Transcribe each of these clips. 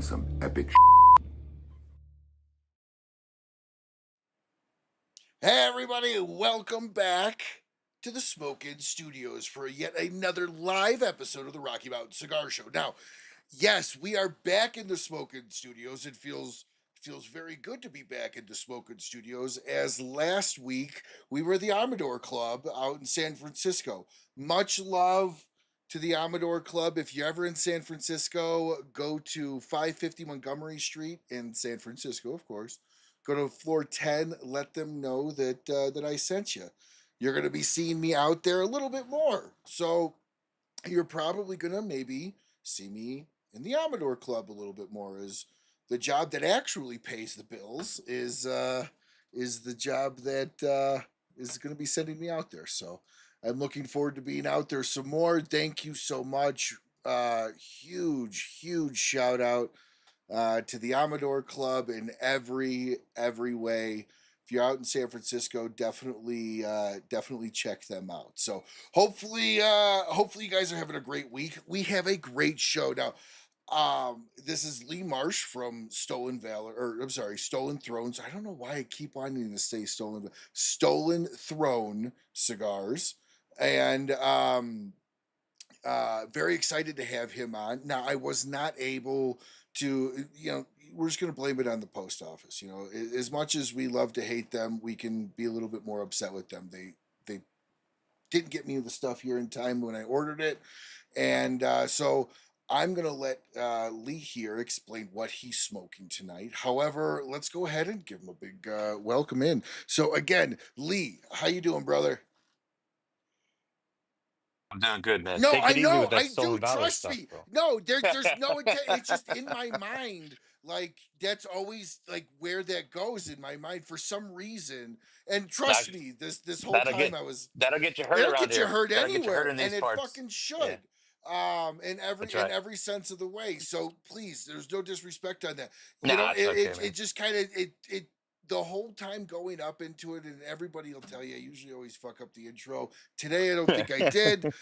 some epic Hey everybody, welcome back to the Smokin' Studios for yet another live episode of the Rocky Mountain Cigar Show. Now, yes, we are back in the Smokin' Studios. It feels very good to be back in the Smokin' Studios, as last week we were the Amador Club out in San Francisco. Much love to the Amador Club. If you're ever in San Francisco, go to 550 Montgomery Street in San Francisco, of course. Go to floor 10, let them know that I sent you. You're going to be seeing me out there a little bit more. So you're probably going to maybe see me in the Amador Club a little bit more. Is the job that actually pays the bills is the job that is going to be sending me out there. So I'm looking forward to being out there some more. Thank you so much. Huge shout out to the Amador Club in every way. If you're out in San Francisco, definitely check them out. So hopefully you guys are having a great week. We have a great show now. This is Lee Marsh from Stolen Valor, or I'm sorry, Stolen Thrones. I don't know why I keep wanting to say Stolen Throne Cigars, and very excited to have him on. Now, I was not able to, we're just going to blame it on the post office. As much as we love to hate them, we can be a little bit more upset with them. They didn't get me the stuff here in time when I ordered it, and so I'm going to let Lee here explain what he's smoking tonight. However, let's go ahead and give him a big welcome in. So again, Lee, how you doing, brother? I'm doing good, man. No, Take I it easy know, with that I do. stolen valor Trust stuff, me. bro. No, there's no intent. It's just in my mind. Like that's always like where that goes in my mind for some reason. And That trust me, this whole that'll time get I was that'll get you hurt it'll around get you here. hurt That'll get you hurt anywhere, in and these it parts. fucking Yeah, should. In that's every right. sense of the way. So please, there's no disrespect on that. Nah, it's okay, It man. just kind of it the whole time going up into it, and everybody will tell you I usually always fuck up the intro. Today I don't think I did.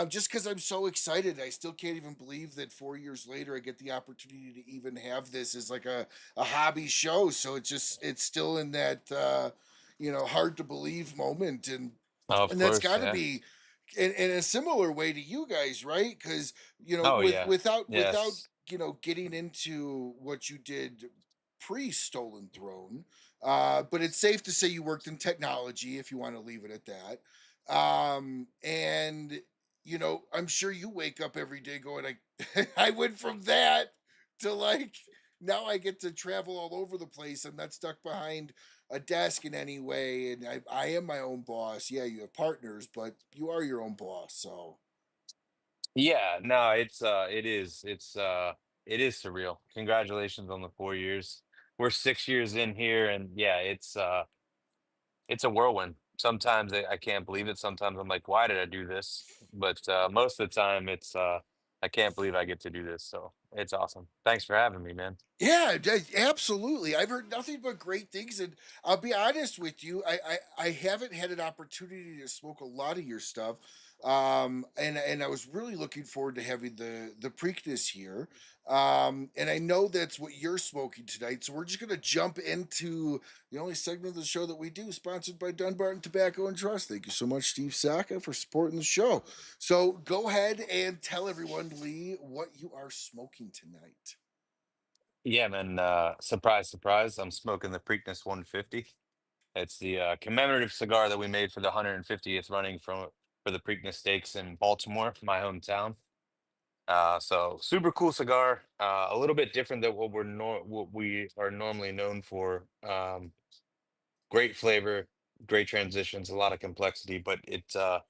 Just because I'm so excited. I still can't even believe that 4 years later I get the opportunity to even have this as like a hobby show. So it's still in that hard to believe moment, Of and that's course, got to yeah. be in a similar way to you guys, right? Because Oh yeah. without Yes. getting into what you did pre Stolen Throne, but it's safe to say you worked in technology if you want to leave it at that. And I'm sure you wake up every day going, I went from that to like now I get to travel all over the place. I'm not stuck behind a desk in any way, and I am my own boss. Yeah, you have partners, but you are your own boss. So Yeah, no, it is surreal. Congratulations on the 4 years. We're 6 years in here, and yeah, it's a whirlwind. Sometimes I can't believe it. Sometimes I'm like, why did I do this? But most of the time, I can't believe I get to do this. So it's awesome. Thanks for having me, man. yeah, absolutely. I've heard nothing but great things, and I'll be honest with you. I haven't had an opportunity to smoke a lot of your stuff, and I was really looking forward to having the Preakness here, and I know that's what you're smoking tonight. So we're just gonna jump into the only segment of the show that we do, sponsored by Dunbarton Tobacco and Trust. Thank you so much, Steve Saka, for supporting the show. So go ahead and tell everyone, Lee, what you are smoking tonight. Yeah, man. Surprise, surprise. I'm smoking the Preakness 150. It's the commemorative cigar that we made for the 150th running for the Preakness Stakes in Baltimore, my hometown. So super cool cigar. A little bit different than what we are normally known for. Great flavor, great transitions, a lot of complexity, but it's a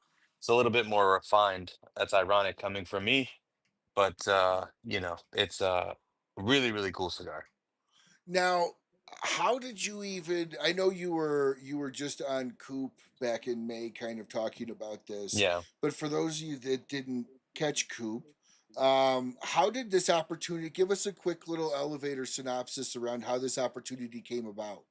little bit more refined. That's ironic coming from me, but it's a really cool cigar. Now, how did you even? I know you were just on Coop back in May, kind of talking about this, Yeah. but for those of you that didn't catch Coop, how did this opportunity? Give us a quick little elevator synopsis around how this opportunity came about.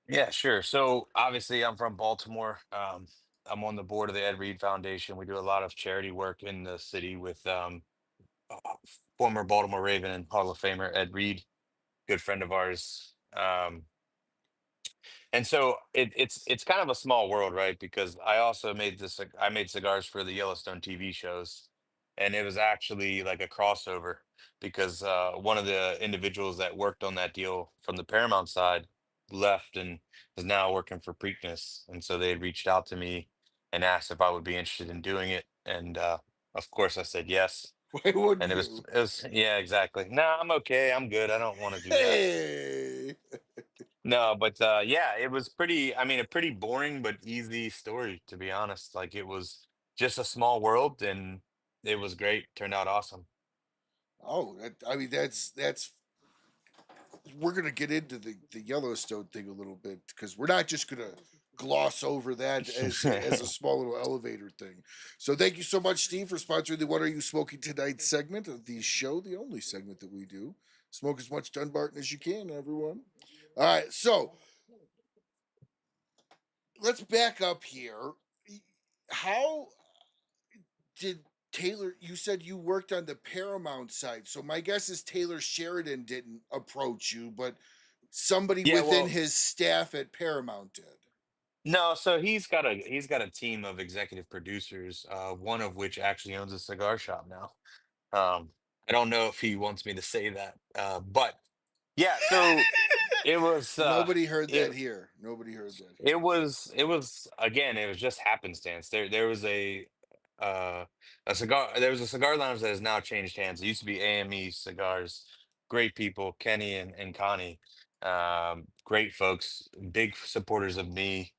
Yeah, sure. So obviously, I'm from Baltimore. I'm on the board of the Ed Reed Foundation. We do a lot of charity work in the city with former Baltimore Raven and Hall of Famer Ed Reed, good friend of ours. And so it's kind of a small world, right? Because I also made this. I made cigars for the Yellowstone TV shows, and it was actually like a crossover because one of the individuals that worked on that deal from the Paramount side left and is now working for Preakness, and so they had reached out to me and asked if I would be interested in doing it, and of course I said yes. Why wouldn't And you? it was yeah, exactly. No, I'm okay. I'm good. I don't want to do that. Hey, No, but yeah, it was pretty, I mean, a pretty boring but easy story, to be honest. Like it was just a small world and it was great. Turned out awesome. oh, I mean that's we're gonna get into the Yellowstone thing a little bit because we're not just gonna gloss over that as a small little elevator thing. So thank you so much, Steve, for sponsoring the "What Are You Smoking Tonight" segment of the show, the only segment that we do. Smoke as much Dunbarton as you can, everyone. All right, so let's back up here. How did Taylor? You said you worked on the Paramount side, so my guess is Taylor Sheridan didn't approach you, but somebody Yeah, within well, his staff at Paramount did. no, so he's got a team of executive producers, one of which actually owns a cigar shop now. Um, I don't know if he wants me to say that, but yeah, so it was Nobody heard it that here. Nobody heard that here. it was again, it was just happenstance. There was a cigar there was a cigar lounge that has now changed hands. It used to be AME Cigars. Great people, Kenny and Connie. Great folks, big supporters of me.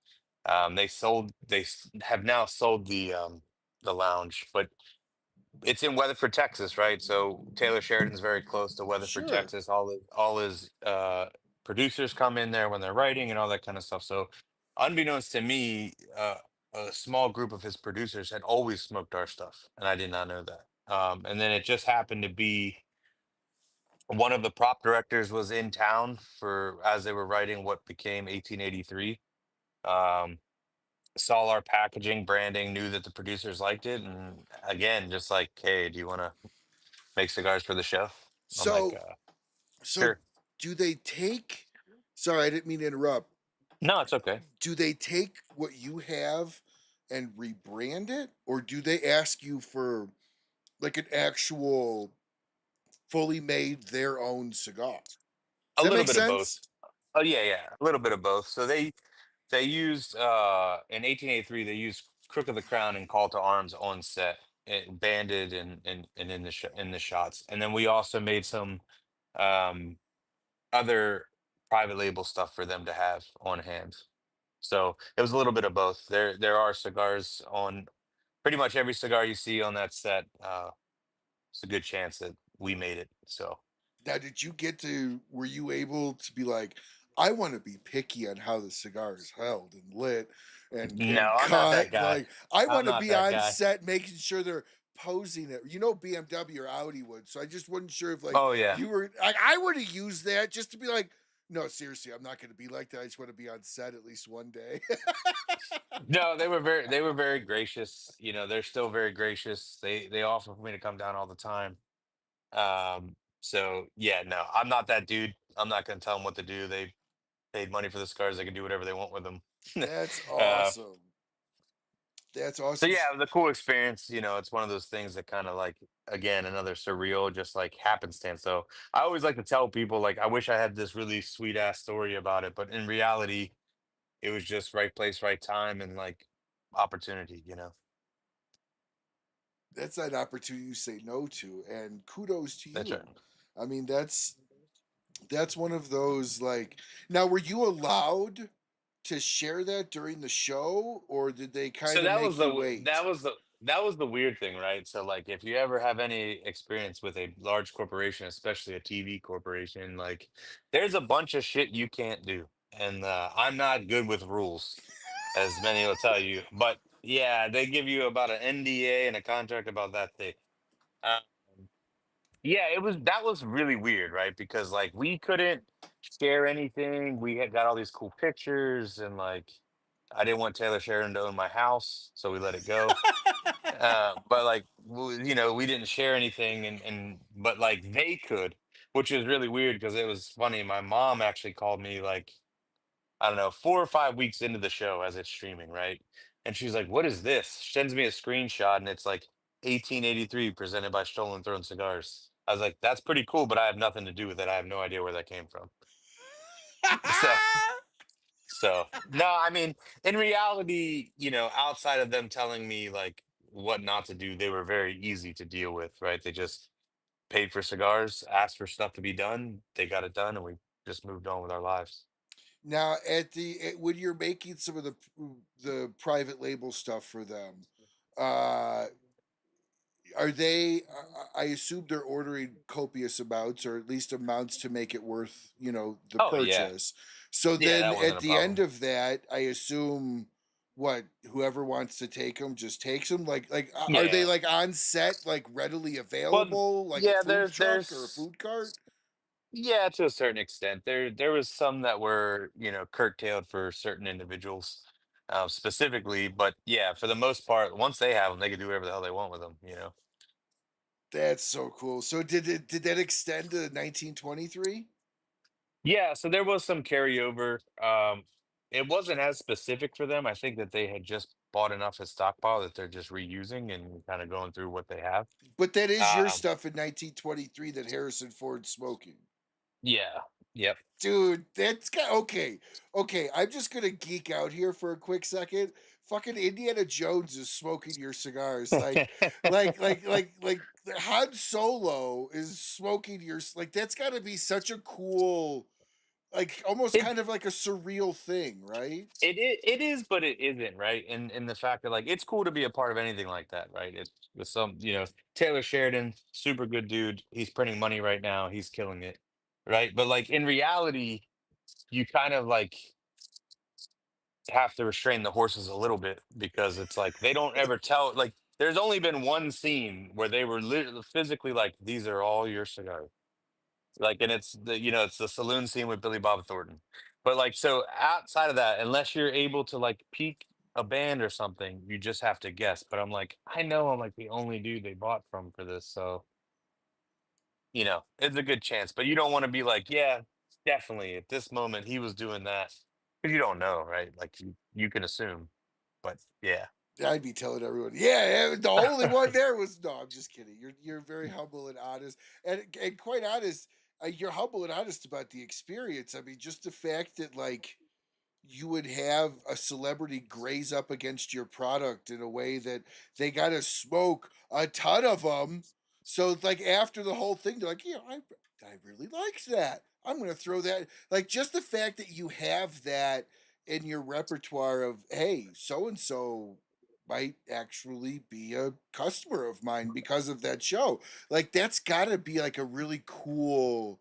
Have now sold the lounge, but it's in Weatherford, Texas, right? So Taylor Sheridan's very close to Weatherford, Sure. Texas. All his producers come in there when they're writing and all that kind of stuff. So, unbeknownst to me, a small group of his producers had always smoked our stuff, and I did not know that. And then it just happened to be one of the prop directors was in town for as they were writing what became 1883. Um, Saw our packaging, branding, knew that the producers liked it, and again, just like, hey, do you want to make cigars for the show? I'm like, So, so sure. do they take? Sorry, I didn't mean to interrupt. No, it's okay. Do they take what you have and rebrand it, or do they ask you for like an actual fully made their own cigar? Does A that little make bit of both. sense? Oh yeah, yeah, a little bit of both. So they used in 1883 they used Crook of the Crown and Call to Arms on set, banded and in in the shots, and then we also made some um, other private label stuff for them to have on hand. So it was a little bit of both. There are cigars on pretty much every cigar you see on that set. It's a good chance that we made it. So Now, did you get to? Were you able to be like, I want to be picky on how the cigar is held and lit no, and I'm not cut? that guy. Like, I I'm want to not be that on guy. set making sure they're posing it. You know, BMW or Audi would. So I just wasn't sure if like Oh yeah. you were. Like, I would have used that just to be like, no, seriously, I'm not going to be like that. I just want to be on set at least one day. No, they were very gracious. You know, they're still very gracious. They offer for me to come down all the time. So yeah, no, I'm not that dude. I'm not gonna tell them what to do. They paid money for the cigars. They can do whatever they want with them. That's uh, awesome. That's so awesome. yeah, it was a cool experience. You know, it's one of those things that kind of like again another surreal, just like happenstance. So I always like to tell people like I wish I had this really sweet ass story about it, but in reality, it was just right place, right time, and like opportunity. You know, That's an opportunity you say no to, and kudos to that's right. you. I mean, that's one of those like. Now, were you allowed to share that during the show, or did they So kind of make you wait? that was the weird thing, right? So like if you ever have any experience with a large corporation, especially a TV corporation, like there's a bunch of shit you can't do. And I'm not good with rules, as many will tell you. But yeah, they give you about an NDA and a contract about that thing. Uh, yeah, it was that was really weird, right? Because like we couldn't share anything. We had got all these cool pictures and like I didn't want Taylor Sheridan to own my house, so we let it go. But like we didn't share anything, and but like they could, which is really weird because it was funny. My mom actually called me like I don't know 4 or 5 weeks into the show as it's streaming, right? And she's like, "What is this?" She sends me a screenshot, and it's like 1883 presented by Stolen Throne Cigars. I was like, "That's pretty cool," but I have nothing to do with it. I have no idea where that came from. So no, I mean, in reality, outside of them telling me like what not to do, they were very easy to deal with, right? They just paid for cigars, asked for stuff to be done, they got it done, and we just moved on with our lives. Now, when you're making some of the private label stuff for them, uh, are they? I assume they're ordering copious amounts, or at least amounts to make it worth the Oh yeah, purchase. So yeah, then, that wasn't at a the end problem. of that, I assume what whoever wants to take them just takes them. Are they Yeah. like on set, like readily Well, available, like a yeah, food truck or a there's food cart? yeah, to a certain extent. There was some that were, curtailed for certain individuals, specifically, but yeah, for the most part, once they have them, they can do whatever the hell they want with them. That's so cool. So did that extend to 1923? Yeah, so there was some carryover. It wasn't as specific for them. I think that they had just bought enough of stockpile that they're just reusing and kind of going through what they have. But that is your Um, stuff in 1923 that Harrison Ford's smoking. yeah, yep. Dude, that's got okay. Okay, I'm just gonna geek out here for a quick second. Fucking Indiana Jones is smoking your cigars. Like Han Solo is smoking your like that's gotta be such a cool, like almost It kind of like a surreal thing, right? it is, but it isn't, right? And the fact that like it's cool to be a part of anything like that, right? It's with Taylor Sheridan, super good dude. He's printing money right now. He's killing it, right? But like in reality, you kind of like have to restrain the horses a little bit because it's like they don't ever tell like there's only been one scene where they were literally physically like these are all your cigars, like, and it's the saloon scene with Billy Bob Thornton, but like so outside of that, unless you're able to like peak a band or something, you just have to guess. But I'm like, I know I'm like the only dude they bought from for this, so it's a good chance, but you don't want to be like, yeah, definitely at this moment he was doing that because you don't know, right? Like you can assume, but yeah. I'd be telling everyone, yeah, the only one there was no. I'm just kidding. You're very humble and honest, and quite honest. You're humble and honest about the experience. I mean, just the fact that like you would have a celebrity graze up against your product in a way that they got to smoke a ton of them. So it's like after the whole thing, they're like, yeah, I really liked that. I'm going to throw that. Like just the fact that you have that in your repertoire of, hey, so and so might actually be a customer of mine because of that show. Like that's got to be like a really cool,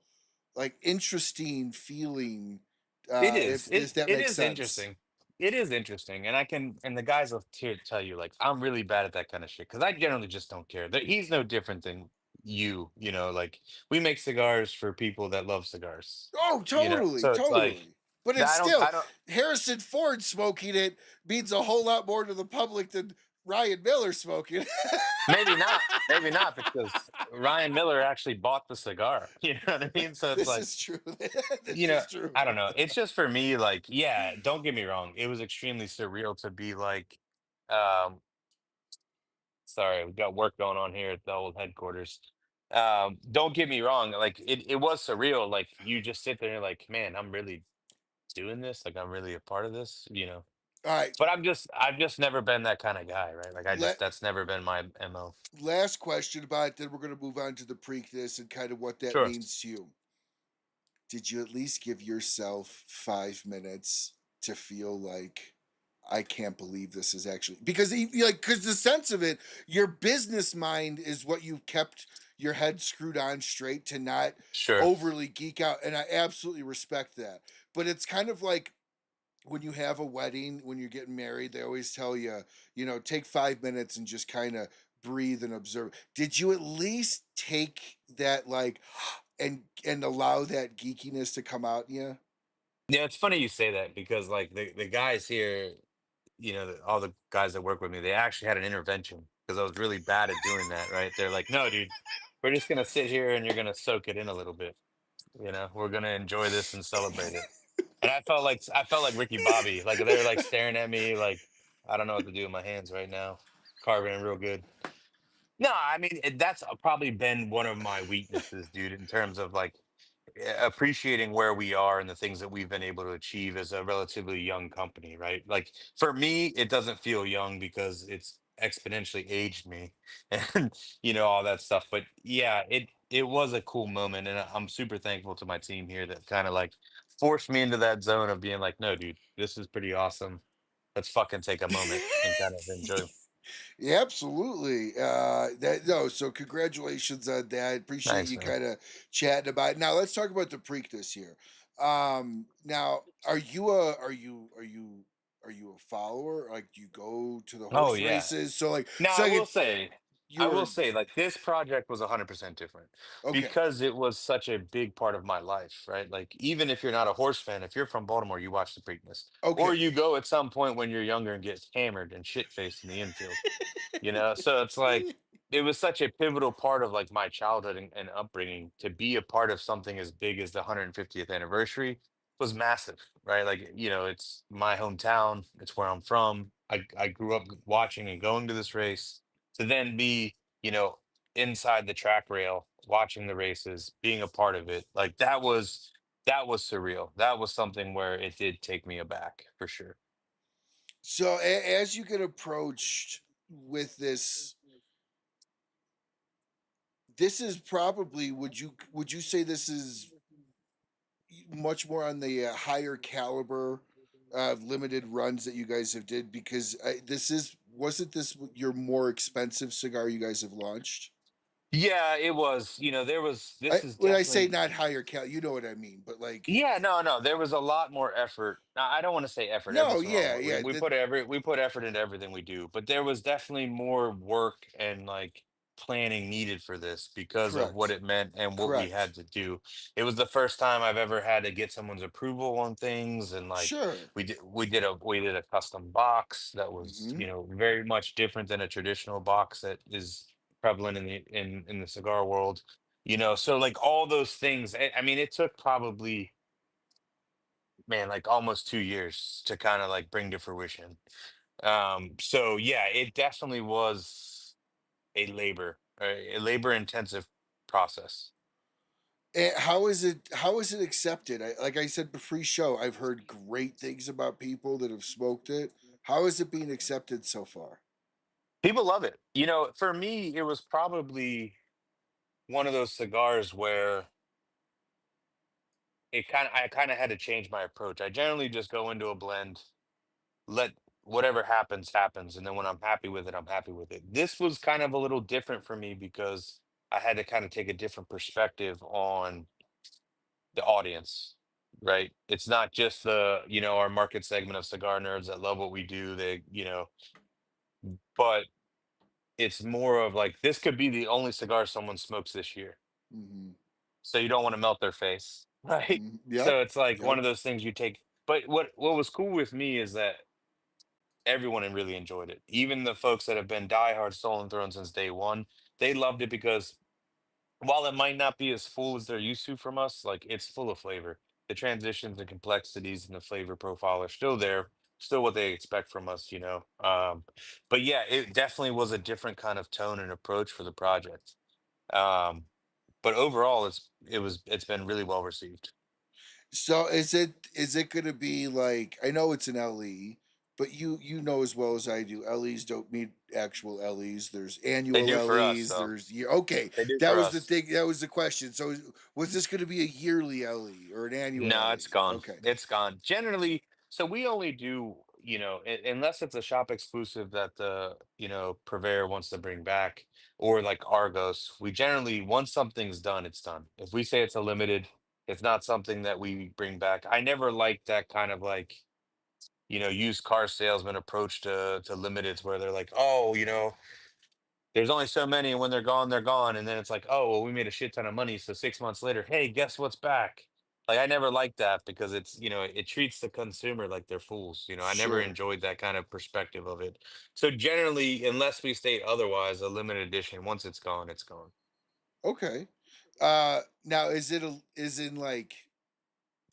like interesting feeling, It is. if that It makes is sense. interesting. It is interesting, and the guys will tell you like I'm really bad at that kind of shit because I generally just don't care. He's no different than you. Like we make cigars for people that love cigars. Oh, totally, So it's like totally. But it's I don't. still I don't. Harrison Ford smoking it means a whole lot more to the public than Ryan Miller smoking it. Maybe not. Maybe not because Ryan Miller actually bought the cigar. You know what I mean? So it's This like is true. you This know is true. I don't know. It's just for me. Like yeah, don't get me wrong. It was extremely surreal to be like. Um, Sorry, we've got work going on here at the old headquarters. Don't get me wrong, like it was surreal. Like you just sit there and you're like, man, I'm really doing this. Like I'm really a part of this. All right. But I've just never been that kind of guy, right? Like Let that's never been my MO. last question about it, then we're going to move on to the Preakness and kind of what that Sure. means to you. Did you at least give yourself 5 minutes to feel like I can't believe this is actually because because the sense of it, your business mind is what you've kept your head screwed on straight to not Sure. overly geek out, and I absolutely respect that. But it's kind of like when you have a wedding, when you're getting married, they always tell you, take 5 minutes and just kind of breathe and observe. Did you at least take that like and allow that geekiness to come out in you? Yeah, it's funny you say that because like the guys here. all the guys that work with me, they actually had an intervention because I was really bad at doing that. Right? They're like, no, dude, we're just gonna sit here and you're gonna soak it in a little bit. We're gonna enjoy this and celebrate it. And I felt like Ricky Bobby. Like they were like staring at me like I don't know what to do with my hands right now, carving it real good. No, I mean that's probably been one of my weaknesses, dude, in terms of like appreciating where we are and the things that we've been able to achieve as a relatively young company, right? Like for me, it doesn't feel young because it's exponentially aged me and all that stuff. But yeah, it was a cool moment, and I'm super thankful to my team here that kind of like forced me into that zone of being like, no, dude, this is pretty awesome. Let's fucking take a moment and kind of enjoy. Yeah, absolutely. That no, so congratulations on that. I appreciate Thanks, you man. kind of chatting about it. Now let's talk about the Preakness here. Now are you a are you a follower? Like, do you go to the Oh horse yeah. races? So like, Now, so I like will say, you're like this project was 100% different okay, because it was such a big part of my life, right? Like, even if you're not a horse fan, if you're from Baltimore, you watch the Preakness, or okay. you go at some point when you're younger and get hammered and shit faced in the infield. So it's like it was such a pivotal part of like my childhood and upbringing to be a part of something as big as the 150th anniversary was massive, right? Like, it's my hometown, it's where I'm from. I grew up watching and going to this race to then be, you know, inside the track rail, watching the races, being a part of it. Like that was surreal. That was something where it did take me aback for sure. So as you get approached with this, this is probably would you say this is much more on the higher caliber of limited runs that you guys have did because this is wasn't this your more expensive cigar you guys have launched? Yeah, it was. This is When I say definitely. not higher cal, you know what I mean, but like Yeah, no, no. There was a lot more effort. Now, I don't want to say effort. no, Effort's the wrong yeah, word. We, yeah, we that put we put effort into everything we do, but there was definitely more work and like planning needed for this because of what correct, it meant and what we correct, had to do. It was the first time I've ever had to get someone's approval on things, and like sure, we did a custom box that was hmm very much different than a traditional box that is prevalent in the cigar world. So like all those things. I mean, it took probably, man, like almost 2 years to kind of like bring to fruition. So yeah, it definitely was a labor intensive process. And how is it accepted? Like I said pre-show, I've heard great things about people that have smoked it. How is it being accepted so far? People love it. For me, it was probably one of those cigars where I kind of had to change my approach. I generally just go into a blend, let whatever happens happens, and then when I'm happy with it, I'm happy with it. This was kind of a little different for me because I had to kind of take a different perspective on the audience, right? It's not just our market segment of cigar nerds that love what we do. But it's more of like this could be the only cigar someone smokes this year. Hmm So you don't want to melt their face, right? Yep, So it's like yep. one of those things you take. But what was cool with me is that everyone really enjoyed it. Even the folks that have been diehard Stolen Throne since day one, they loved it because while it might not be as full as they're used to from us, like it's full of flavor. The transitions and complexities and the flavor profile are still there, still what they expect from us. But yeah, it definitely was a different kind of tone and approach for the project. Um, but overall, it's been really well received. So is it gonna be like I know it's an LE, but you know as well as I do, LEs don't mean actual LEs. There's They annual do for us, LEs, though. there's okay. They do That for was the us. thing, that was the question. So was this gonna be a yearly LE or an annual No, it's LE? gone. Okay. It's gone. Generally, so we only do, unless it's a shop exclusive that the, purveyor wants to bring back, or like Argos, we generally, once something's done, it's done. If we say it's a limited, it's not something that we bring back. I never liked that kind of like, used car salesman approach to limiteds where they're like, oh, there's only so many, and when they're gone, they're gone. And then it's like, oh, well, we made a shit ton of money. So 6 months later, hey, guess what's back? Like I never liked that because it's, it treats the consumer like they're fools. I never Sure. enjoyed that kind of perspective of it. So generally, unless we state otherwise, a limited edition, once it's gone, it's gone. Okay. Now is in like,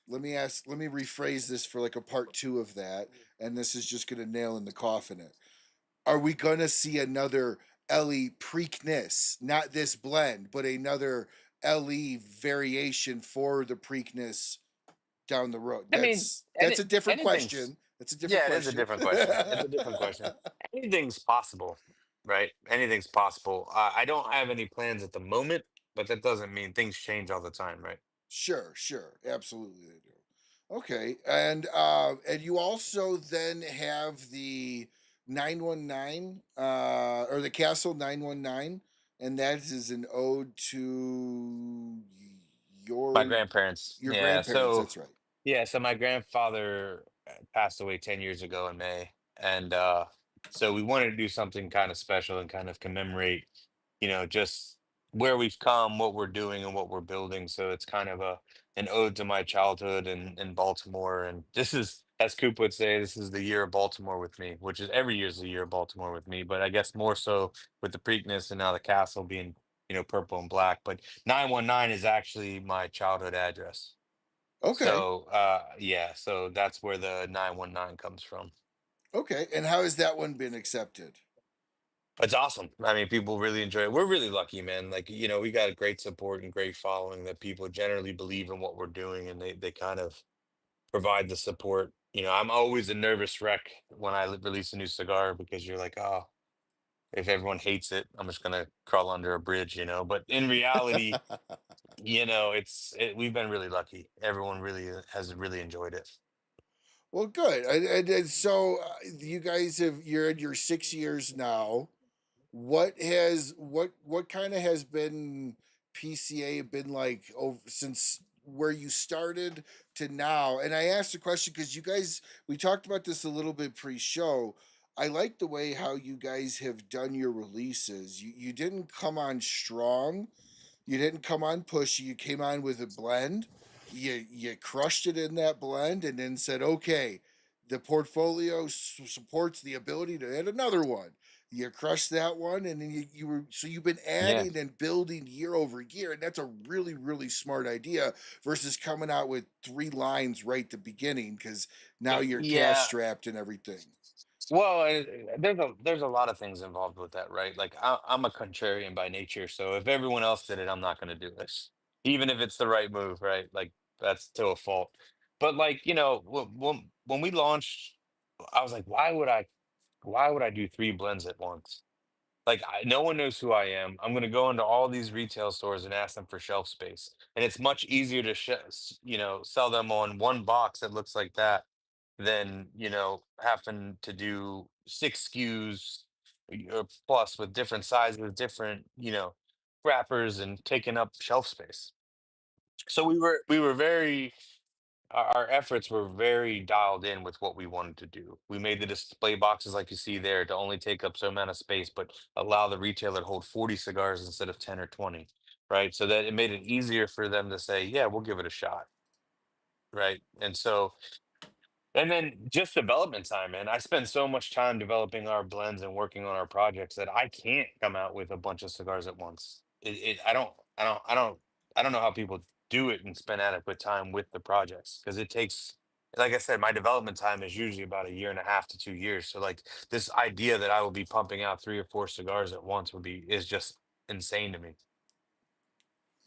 let me rephrase this for like a part two of that, and this is just gonna nail in the coffin it. Are we gonna see another LE Preakness? Not this blend, but another LE variation for the Preakness down the road? I mean, That's a different anything's, question. That's a different yeah, it is a question. different question. It's a different question. Anything's possible, right? Anything's possible. I don't have any plans at the moment, but that doesn't mean things change all the time, right? Sure, sure. Absolutely they do. Okay. And you also then have the 919 or the Castle 919, and that is an ode to My your grandparents, your yeah. grandparents, So that's right. yeah, so my grandfather passed away 10 years ago in May. And so we wanted to do something kind of special and kind of commemorate, just where we've come, what we're doing, and what we're building. So it's kind of an ode to my childhood in Baltimore. And this is, as Coop would say, this is the year of Baltimore with me, which is every year's the year of Baltimore with me. But I guess more so with the Preakness and now the castle being, purple and black. But 919 is actually my childhood address. Okay. So, yeah, so that's where the 919 comes from. Okay. And how has that one been accepted? It's awesome. I mean, people really enjoy it. We're really lucky, man. Like, we got a great support and great following that people generally believe in what we're doing and they kind of provide the support. I'm always a nervous wreck when I release a new cigar because you're like, oh, if everyone hates it, I'm just gonna crawl under a bridge, But in reality, we've been really lucky. Everyone really has really enjoyed it. Well, good. And so you guys you're in your 6 years now. What kind of has been PCA been like over since where you started to now? And I asked the question because you guys, we talked about this a little bit pre-show. I like the way how you guys have done your releases. You didn't come on strong, you didn't come on pushy. You came on with a blend. You crushed it in that blend, and then said, "Okay, the portfolio supports the ability to add another one." You crushed that one, and then you were so you've been Yeah. adding and building year over year, and that's a really smart idea versus coming out with three lines right at the beginning because now you're cash Yeah. strapped and everything. Well, there's a lot of things involved with that, right? Like I'm a contrarian by nature, so if everyone else did it, I'm not going to do this, even if it's the right move, right? Like that's to a fault. But like when we launched, I was like, why would I do three blends at once? Like no one knows who I am. I'm going to go into all these retail stores and ask them for shelf space, and it's much easier to sell them on one box that looks like that than having to do six SKUs plus with different sizes, different wrappers, and taking up shelf space. So we were very our efforts were very dialed in with what we wanted to do. We made the display boxes like you see there to only take up so amount of space, but allow the retailer to hold 40 cigars instead of 10 or 20, right? So that it made it easier for them to say, yeah, we'll give it a shot, right? And then just development time, man. I spend so much time developing our blends and working on our projects that I can't come out with a bunch of cigars at once. I don't know how people do it and spend adequate time with the projects because it takes, like I said, my development time is usually about a year and a half to 2 years. So like this idea that I will be pumping out three or four cigars at once is just insane to me.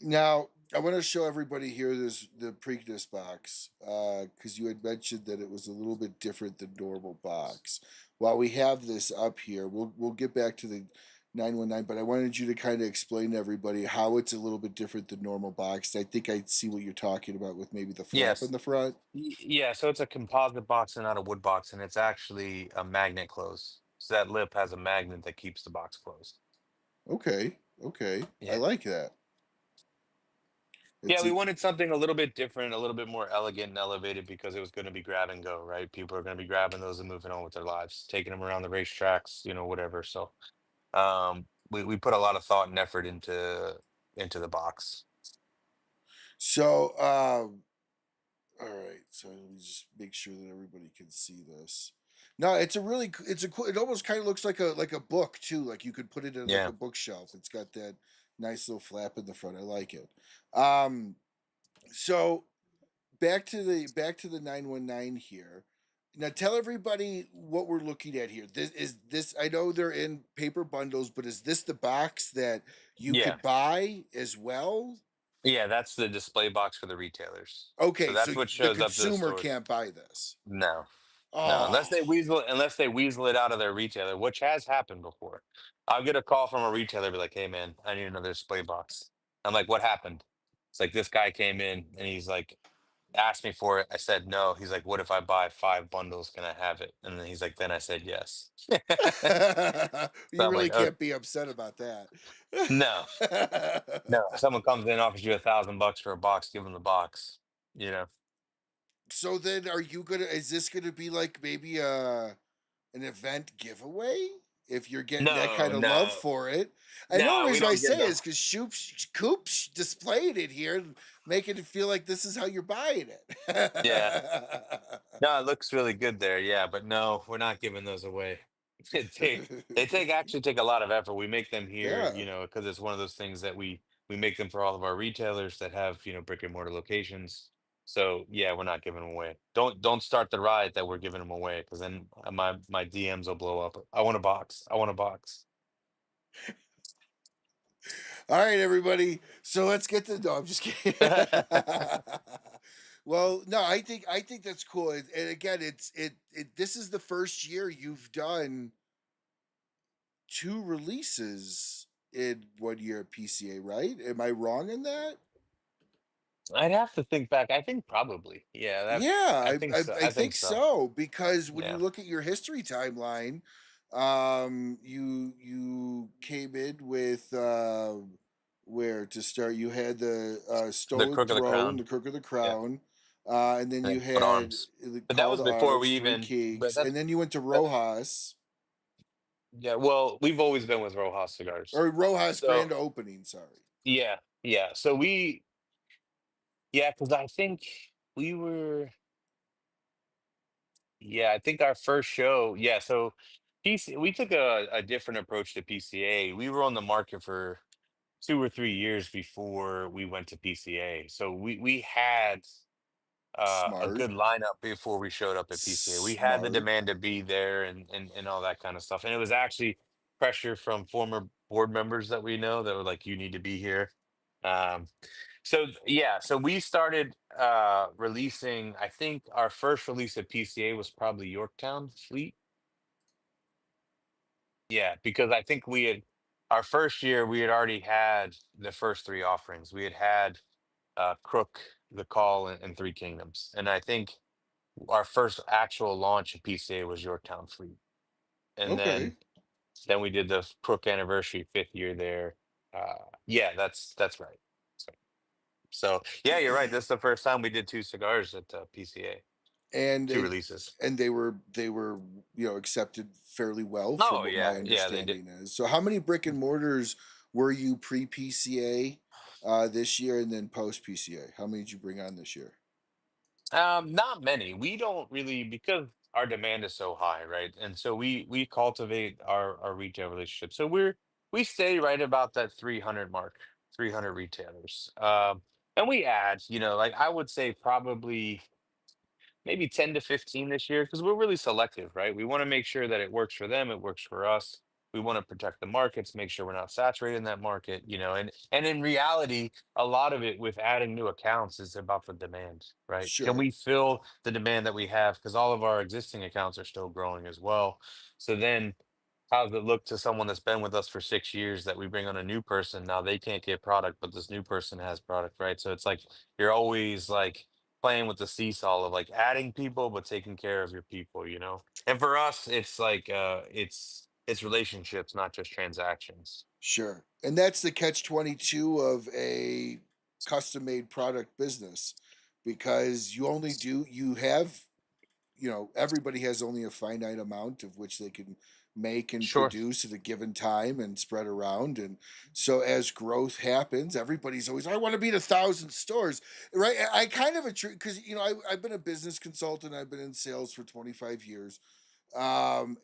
Now, I want to show everybody here this the Preakness box because you had mentioned that it was a little bit different than normal box. While we have this up here, we'll get back to the 919, but I wanted you to kind of explain to everybody how it's a little bit different than normal box. I think I see what you're talking about with maybe the flap in Yes. the front. Yeah, so it's a composite box and not a wood box, and it's actually a magnet close. So that lip has a magnet that keeps the box closed. Okay, okay, I Yeah. like that. Yeah, It's we a, wanted something a little bit different, a little bit more elegant and elevated because it was going to be grab and go, right? People are going to be grabbing those and moving on with their lives, taking them around the racetracks, whatever. So, we put a lot of thought and effort into the box. so. All right, so let me just make sure that everybody can see this. No, it's a really it's a cool. It almost kind of looks like a book too. Like you could put it in like Yeah, a bookshelf. It's got that nice little flap in the front. I like it. Um, so back to the 919 here. Now tell everybody what we're looking at here. This I know they're in paper bundles, but is this the box that you yeah, could buy as well? yeah. That's the display box for the retailers. So Okay, so that's what the shows up to the consumer stores. can't buy this. No, no, Oh. unless they weasel it out of their retailer, which has happened before. I'll get a call from a retailer, be like, "Hey, man, I need another display box." I'm like, "What happened?" It's like this guy came in and he's like, asked me for it. I said no. He's like, "What if I buy 5 bundles? Can I have it?" And then he's like, "Then I said yes." You So I'm really like, "Oh can't be upset about that. no, no." If someone comes in and offers you $1,000 for a box, give them the box. You know? So then are you gonna is this gonna be like maybe an event giveaway? If you're getting that No, kind of love no, for it. And the only no. We reason I don't give say it them. is because Coops displayed it here, making it feel like this is how you're buying Yeah. it. No, it looks really good there. Yeah, but no, we're not giving those away. They take actually take a lot of effort. We make them here, Yeah. because it's one of those things that we make them for all of our retailers that have, brick and mortar locations. So yeah, we're not giving them away. Don't start the ride that we're giving them away, because then my DMs will blow up. I want a box. I want a box. All right, everybody. So let's get to no, I'm just kidding. Well, no, I think that's cool. And again, this is the first year you've done two releases in 1 year at PCA, right? Am I wrong in that? I'd have to think back. I think probably. Yeah, that Yeah, I think so. I I think think so. so because when you Yeah. look at your history timeline, you came in with where to start. You had the The Stolen crook of the Throne, crown. the Crook of the Yeah. Crown, and then And you but had arms. the But that Call was to before Arms, we Three even but Kings, that and then you went to that Rojas yeah, well, we've always been with Rojas Cigars. or Rojas So Grand Opening. Sorry, yeah, yeah. So because I think we were, yeah, I think our first show, yeah. So we took a different approach to PCA. We were on the market for 2 or 3 years before we went to PCA. So we had a smart, good lineup before we showed up at PCA. We had the smart. demand to be there and all that kind of stuff. And it was actually pressure from former board members that we know that were like, "You need to be here." Um, yeah, so we started releasing. I think our first release at PCA was probably Yorktown Fleet. Yeah, because I think we had our first year we had already had the first three offerings. We had Crook, the Call, and Three Kingdoms, and I think our first actual launch at PCA was Yorktown Fleet, and Okay. then we did the Crook anniversary 5th year there. Yeah, that's right. So, so yeah, you're right. This is the first time we did two cigars at PCA, and two it, releases. and they were accepted fairly well from Oh what my yeah, they did. understanding is. So how many brick and mortars were you pre PCA this year and then post PCA? How many did you bring on this year? Not many. We don't really, because our demand is so high, right? And so we cultivate our retail relationship. So we stay right about that 300 mark, 300 retailers. And we add, like I would say probably maybe 10 to 15 this year, because we're really selective, right? We want to make sure that it works for them, it works for us. We want to protect the markets, make sure we're not saturated in that market, and in reality, a lot of it with adding new accounts is about the demand, right? Can Sure. we fill the demand that we have? Because all of our existing accounts are still growing as well. So then how does it look to someone that's been with us for 6 years that we bring on a new person? Now they can't get product, but this new person has product, right? So it's like you're always like playing with the seesaw of like adding people but taking care of your people. And for us, it's like it's relationships, not just transactions. Sure. And that's the catch 22 of a custom made product business because you have everybody has only a finite amount of which they can make and Sure. produce at a given time and spread around. And so as growth happens, everybody's always, I want to be at 1,000 stores, right? I kind of because I've been a business consultant, I've been in sales for 25 years. And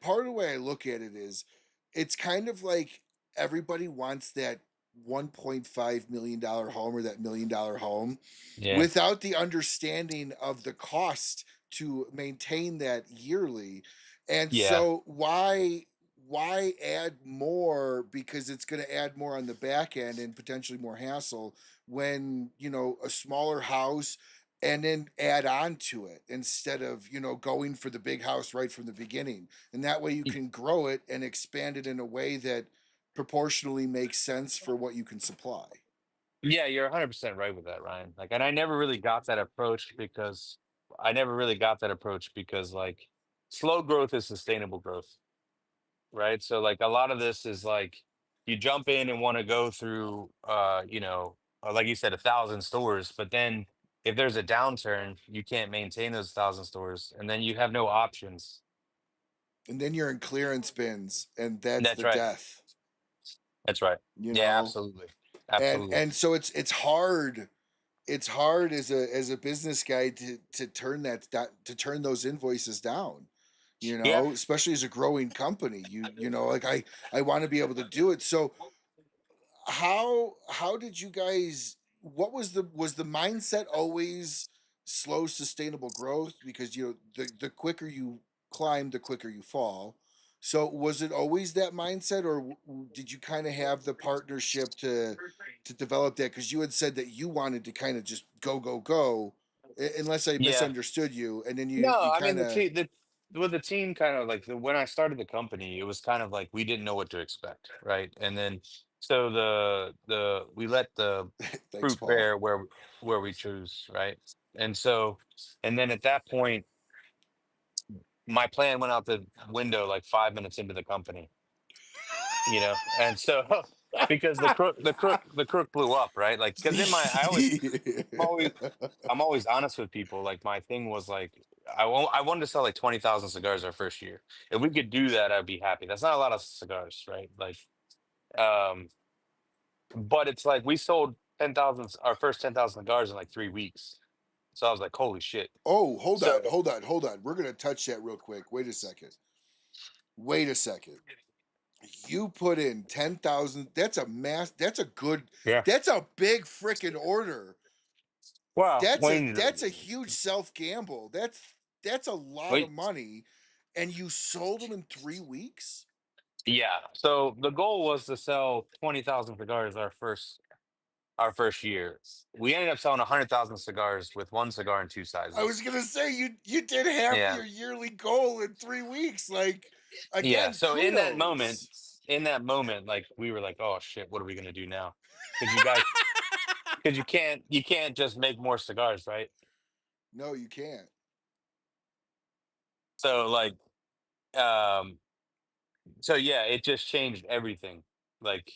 part of the way I look at it is it's kind of like everybody wants that $1.5 million home or that $1 million home Yeah. without the understanding of the cost to maintain that yearly. And Yeah. so why add more, because it's going to add more on the back end and potentially more hassle when a smaller house, and then add on to it instead of going for the big house right from the beginning. And that way you Y- can grow it and expand it in a way that proportionally makes sense for what you can supply. Yeah, you're 100% right with that, Ryan. Like, and I never really got that approach because I never really got that approach because like slow growth is sustainable growth, right? So like a lot of this is like you jump in and want to go through like you said, 1,000 stores, but then if there's a downturn, you can't maintain those 1,000 stores, and then you have no options. And then you're in clearance bins, and that's That's the right. death, That's right. you Yeah, know. absolutely. and Absolutely. and so it's hard. It's hard as a business guy to turn to turn those invoices down, Yeah. especially as a growing company. Like I want to be able to do it. So how did you guys, what was the mindset always slow sustainable growth? Because the quicker you climb, the quicker you fall. So was it always that mindset, or did you kind of have the partnership to develop that? Because you had said that you wanted to kind of just go go go, unless I Yeah. misunderstood you, and then you No, you I mean kind the of team the with the team kind of like when I started the company, it was kind of like we didn't know what to expect, right? And then so the we let the thanks, fruit Paul. bear where we choose, right? And so and then at that point, my plan went out the window like 5 minutes into the company, and so because the crook blew up, right? Like because in my I'm always I'm always honest with people. Like my thing was like I wanted to sell like 20,000 cigars our first year. If we could do that, I'd be happy. That's not a lot of cigars, right? Like, um, but it's like we sold 10,000 our first 10,000 cigars in like 3 weeks. So I was like, holy shit. Oh, hold So on, hold on, hold on. We're gonna touch that real quick. Wait a second. Wait a second. You put in 10,000. That's a good. yeah. That's a big freaking order. Well, That's a huge self gamble. That's a lot of wait, money, and you sold them in 3 weeks. yeah. So the goal was to sell 20,000 cigars our first year. We ended up selling 100,000 cigars with one cigar and two I was sizes. gonna say you did half Yeah. your yearly goal in 3 weeks. Like, Yeah. again, So kudos. in that moment, like we were like, oh shit, what are we gonna do now? Because you guys, because you can't just make more cigars, right? No, you can't. So like, um, so yeah, it just changed everything. Like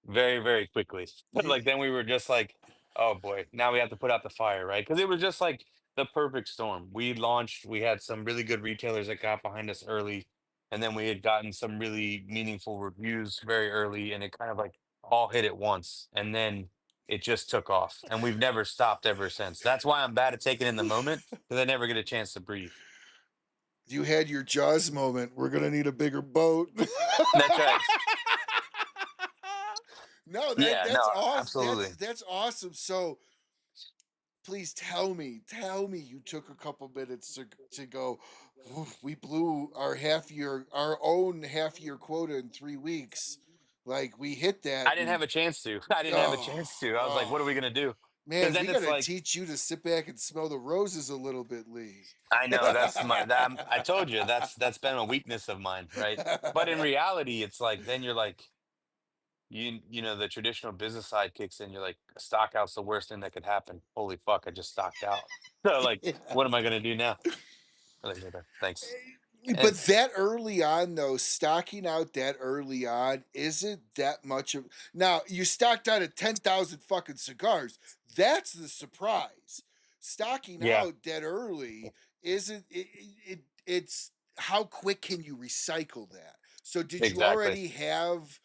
very, very quickly. You, Like then we were just like, oh boy, now we have to put out the fire, right? Because it was just like the perfect storm. We launched, we had some really good retailers that got behind us early, and then we had gotten some really meaningful reviews very early, and it kind of like all hit at once, and then it just took off, and we've never stopped ever since. That's why I'm bad at taking in the moment because I never get a chance to breathe. you had your Jaws moment. We're gonna need a bigger boat. That's right. No, Yeah. that's No. awesome. That's Absolutely. that's awesome. So please tell me you took a couple minutes to go. "Oof, we blew our own half year quota in 3 weeks. Like we hit that, I didn't have and a chance to. I didn't have a oh, chance to. I was like, oh, what are we gonna do? Because man, we then it's gotta like, teach you to sit back and smell the roses a little bit, Lee. I know that's my that I told you that's been a weakness of mine, right? But in reality, it's like then you're like the traditional business side kicks in. You're like, stock out's the worst thing that could happen. Holy fuck, I just stocked out. So like, Yeah. what am I gonna do now? Like, okay, thanks. But And that early on, though, stocking out that early on isn't that much of. Now you stocked out at 10,000 fucking cigars. That's the surprise. Stocking yeah, out that early isn't. It's how quick can you recycle that? So did you Exactly. already have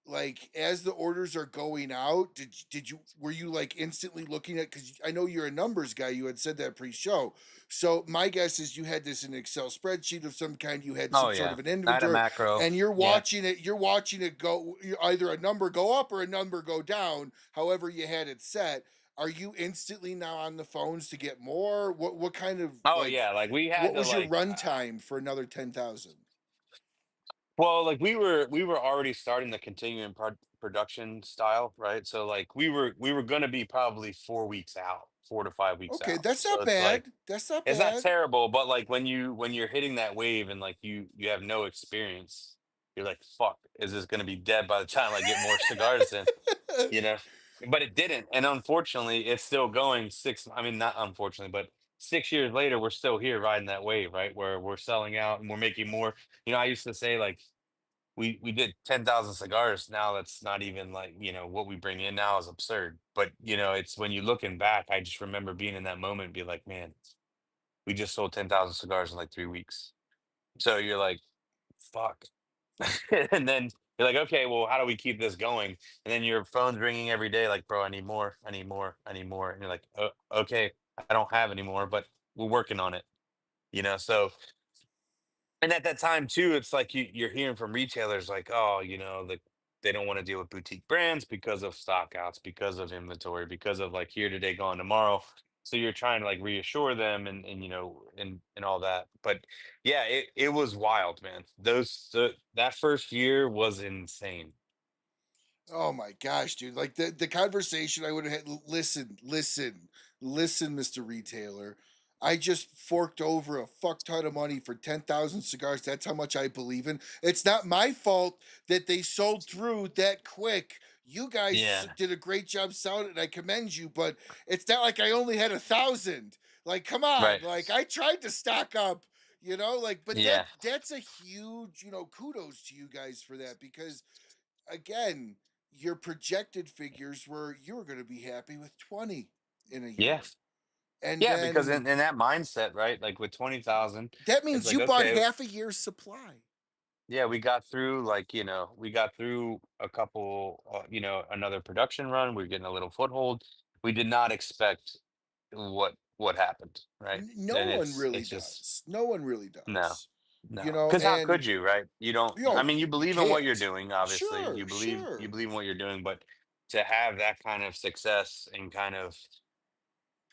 like as the orders are going out, did you were you like instantly looking at because I know you're a numbers guy, you had said that pre-show. So my guess is you had this in an Excel spreadsheet of some kind, you had Oh some sort yeah. of an I had a inventory, macro. and Yeah. you're watching it go either a number go up or a number go down, however you had it set. Are you instantly now on the phones to get more? What kind of Oh like yeah. Like we had what to was your like run time for another 10,000? well, like we were already starting the continuing production style, right? So like we were gonna be probably 4 weeks out, 4 to 5 weeks Okay, out. that's So not it's like bad. That's not it's not bad. terrible, but like when you're hitting that wave and like you have no experience, you're like, fuck, is this gonna be dead by the time I get more cigars in? You know? But it didn't. And unfortunately, it's still going I mean, not unfortunately, but 6 years later, we're still here riding that wave, right? Where we're selling out and we're making more. I used to say like we did 10,000 cigars. Now that's not even like, what we bring in now is absurd. But it's when you looking back, I just remember being in that moment and be like, man, we just sold 10,000 cigars in like 3 weeks. So you're like, fuck. And then you're like, okay, well, how do we keep this going? And then your phone's ringing every day, like, bro, I need more, I need more, I need more. And you're like, okay, I don't have any more, but we're working on it. So, and at that time too, it's like you're hearing from retailers like, oh, they don't want to deal with boutique brands because of stockouts, because of inventory, because of like here today, gone tomorrow. So you're trying to like reassure them and all that. But yeah, it was wild, man. That first year was insane. Oh my gosh, dude. Like the conversation I would have had listen, Mr. Retailer. I just forked over a fuck ton of money for 10,000 cigars. That's how much I believe in. It's not my fault that they sold through that quick. You guys Yeah. did a great job selling it, and I commend you, but it's not like I only had 1,000. Like, come on. Right. Like, I tried to stock up, but Yeah. that's a huge, kudos to you guys for that because again, your projected figures were you were going to be happy with 20 in a Yeah. year. And Yeah. Because then in that mindset, right? Like with 20,000, that it's means like, you bought okay, half a year's supply. yeah, we got through we got through a couple, another production run. We are getting a little foothold. We did not expect what happened, right? No And one it's really it's just does. No one really no, does. no. Because how could And you, right? You don't. I mean, you you believe in what you're can't. doing. Obviously, you Sure, believe you sure. believe in what you're doing, but to have that kind of success and kind of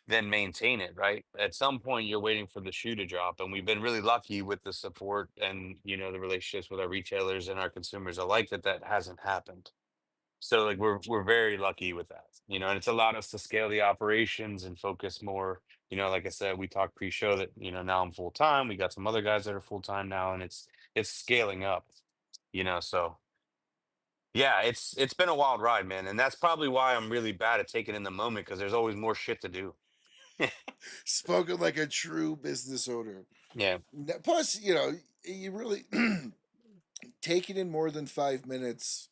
then maintain it, right? At some point, you're waiting for the shoe to drop, and we've been really lucky with the support and the relationships with our retailers and our consumers alike that hasn't happened. So like we're very lucky with that, and it's allowed us to scale the operations and focus more. Like I said, we talked pre-show that now I'm full time. We got some other guys that are full time now, and it's scaling up. So yeah, it's been a wild ride, man, and that's probably why I'm really bad at taking in the moment because there's always more shit to do. Spoken like a true business owner. Yeah, Plus, you really taking in more than 5 minutes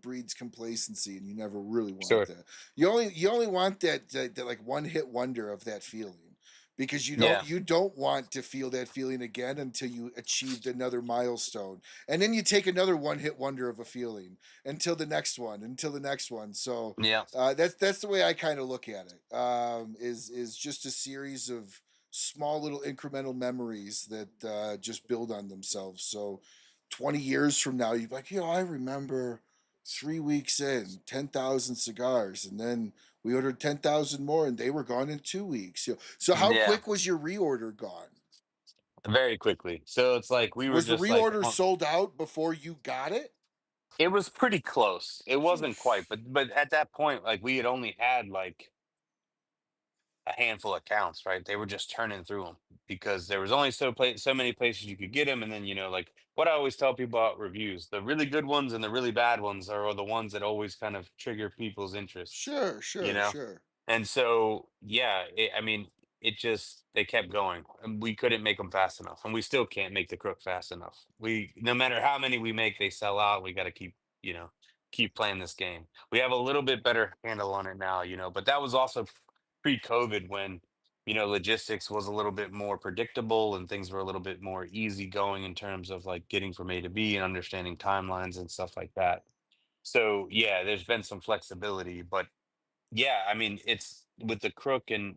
breeds complacency, and you never really want sure. that. You only want that like one hit wonder of that feeling because you don't Yeah. you don't want to feel that feeling again until you achieved another milestone, and then you take another one hit wonder of a feeling until the next one. So Yeah. that's the way I kind of look at it. Is just a series of small little incremental memories that just build on themselves. So 20 years from now, you're like, I remember 3 weeks in, 10,000 cigars. And then we ordered 10,000 more and they were gone in 2 weeks. So how Yeah. quick was your reorder gone? Very quickly. So it's like we were Was the just like reorder sold out before you got it? it was pretty close. It wasn't quite, Oof. but at that point, like we had only had like a handful of counts, right? They were just turning through them because there was only so many places you could get them, and then like what I always tell people about reviews, the really good ones and the really bad ones are the ones that always kind of trigger people's interests, Sure, you sure, know. sure. And so yeah, I mean, it just they kept going, and we couldn't make them fast enough, and we still can't make the crook fast enough. We no matter how many we make, they sell out. We got to you know keep playing this game. We have a little bit better handle on it now, but that was also pre-COVID when logistics was a little bit more predictable and things were a little bit more easygoing in terms of like getting from A to B and understanding timelines and stuff like that. So yeah, there's been some flexibility, but yeah, I mean, it's with the Crook and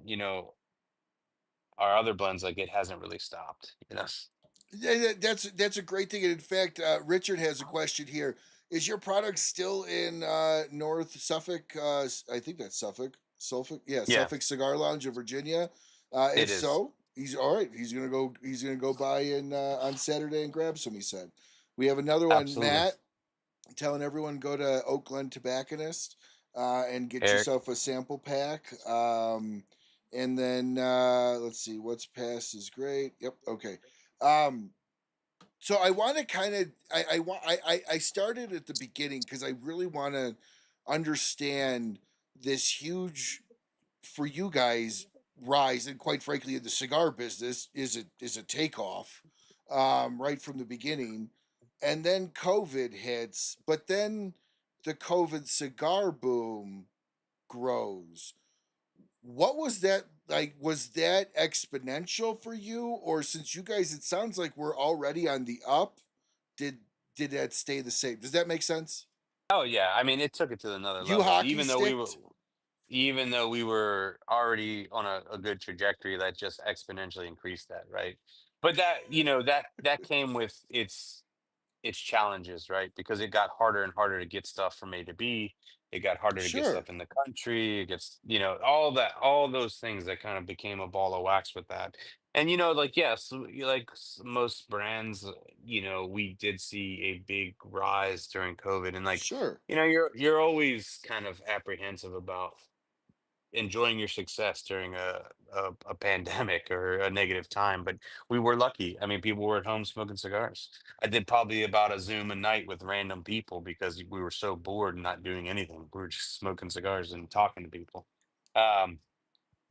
our other blends, like it hasn't really stopped. Yeah, that's a great thing. And in fact, Richard has a question here. Is your product still in North Suffolk? I think that's Suffolk. Suffolk, yeah, Yeah, Suffolk Cigar Lounge in Virginia. If it is. so, he's all right. He's gonna go. He's gonna go by in on Saturday and grab some. He said. We have another one, Absolutely. Matt, telling everyone go to Oakland Tobacconist and get Eric. yourself a sample pack. And then let's see, what's past is great. Yep. Okay. Um, so I want to kind of I started at the beginning because I really want to understand this huge for you guys rise, and quite frankly in the cigar business is a takeoff right from the beginning, and then COVID hits, but then the COVID cigar boom grows. What was that like? Was that exponential for you, or since you guys, it sounds like we're already on the up, did did that stay the same? Does that make sense? Oh yeah, I mean, it took it to another You level. hockey sticked? Even though we were already on a good trajectory, that just exponentially increased that, right? But that came with its challenges, right? Because it got harder and harder to get stuff from A to B. It got harder to get Sure, stuff in the country. It gets, all that, all those things that kind of became a ball of wax with that. And like yes, most brands, we did see a big rise during COVID, and like, sure, you're always kind of apprehensive about enjoying your success during a pandemic or a negative time. But we were lucky. I mean, people were at home smoking cigars. I did probably about a Zoom a night with random people because we were so bored and not doing anything. We were just smoking cigars and talking to people. Um,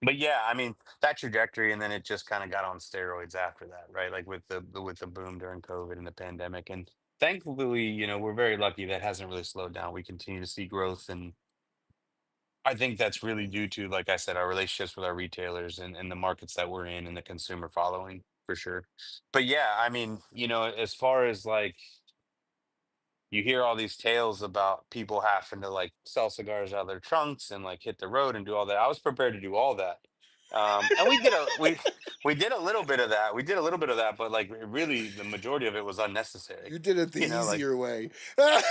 but yeah, I mean, that trajectory, and then it just kind of got on steroids after that, right? Like with the boom during COVID and the pandemic. And thankfully, we're very lucky that hasn't really slowed down. We continue to see growth, and I think that's really due to, like I said, our relationships with our retailers and the markets that we're in and the consumer following for sure. But yeah, I mean, as far as like you hear all these tales about people having to like sell cigars out of their trunks and like hit the road and do all that. I was prepared to do all that. And we did a little bit of that. We did a little bit of that, but like really the majority of it was unnecessary. you did it the Like, easier way. well,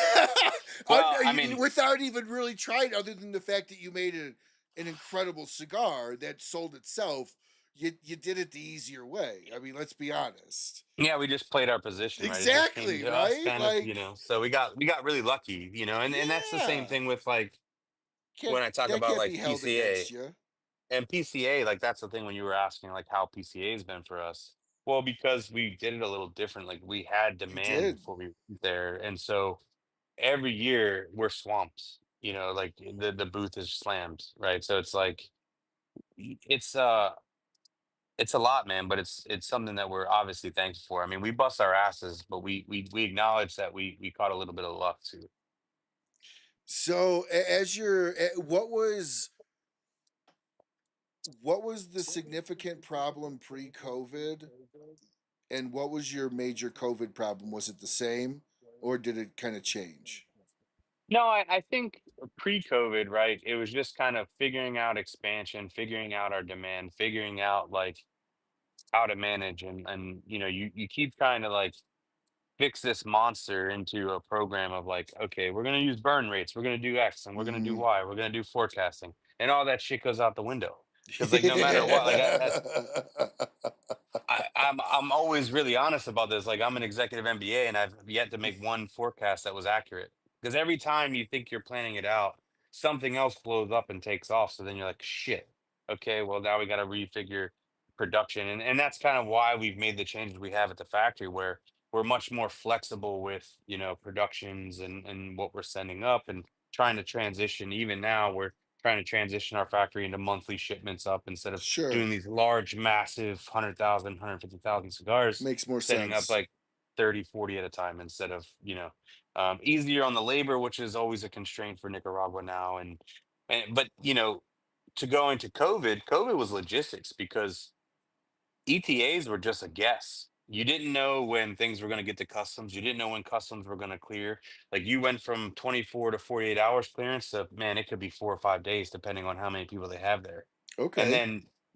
I mean, Without even really trying, other than the fact that you made an incredible cigar that sold itself. You did it the easier way. I mean, let's be honest. yeah, we just played our position, right? It just came Exactly, to us right? kind of, Like, so we got really lucky, and that's the same yeah. thing with like Can't when I talk that about can't like be held PCA against you. and PCA, like that's the thing when you were asking like how PCA has been for us. Well, because we did it a little different, like we had You demand did. before we went there. And so every year we're swamped, like the booth is slammed, right? So it's like it's it's a lot, man, but it's something that we're obviously thankful for. I mean, we bust our asses, but we acknowledge that we caught a little bit of luck too. So, as your what was the significant problem pre-COVID, and what was your major COVID problem? Was it the same, or did it kind of change? No, I think pre-COVID, right? It was just kind of figuring out expansion, figuring out our demand, figuring out like how to manage, and you keep trying to like fix this monster into a program of like, okay, we're gonna use burn rates, we're gonna do X, and we're gonna do Mm. Y, we're gonna do forecasting, and all that shit goes out the window. Because like no matter what, like I'm always really honest about this. Like I'm an executive MBA and I've yet to make one forecast that was accurate. Because every time you think you're planning it out, something else blows up and takes off. So then you're like, shit. Okay, well now we got to refigure production. And that's kind of why we've made the changes we have at the factory where we're much more flexible with, productions and what we're sending up and trying to transition. Even now we're trying to transition our factory into monthly shipments up instead of Sure, doing these large, massive 100,000, cigars, makes more setting up sense. like 30, 40 at a time instead of, easier on the labor, which is always a constraint for Nicaragua now. But, to go into COVID was logistics because ETAs were just a guess. You didn't know when things were going to get to customs. You didn't know when customs were going to clear. Like you went from 24 to 48 hours clearance to, man, it could be 4 or 5 days depending on how many people they have there. And Okay.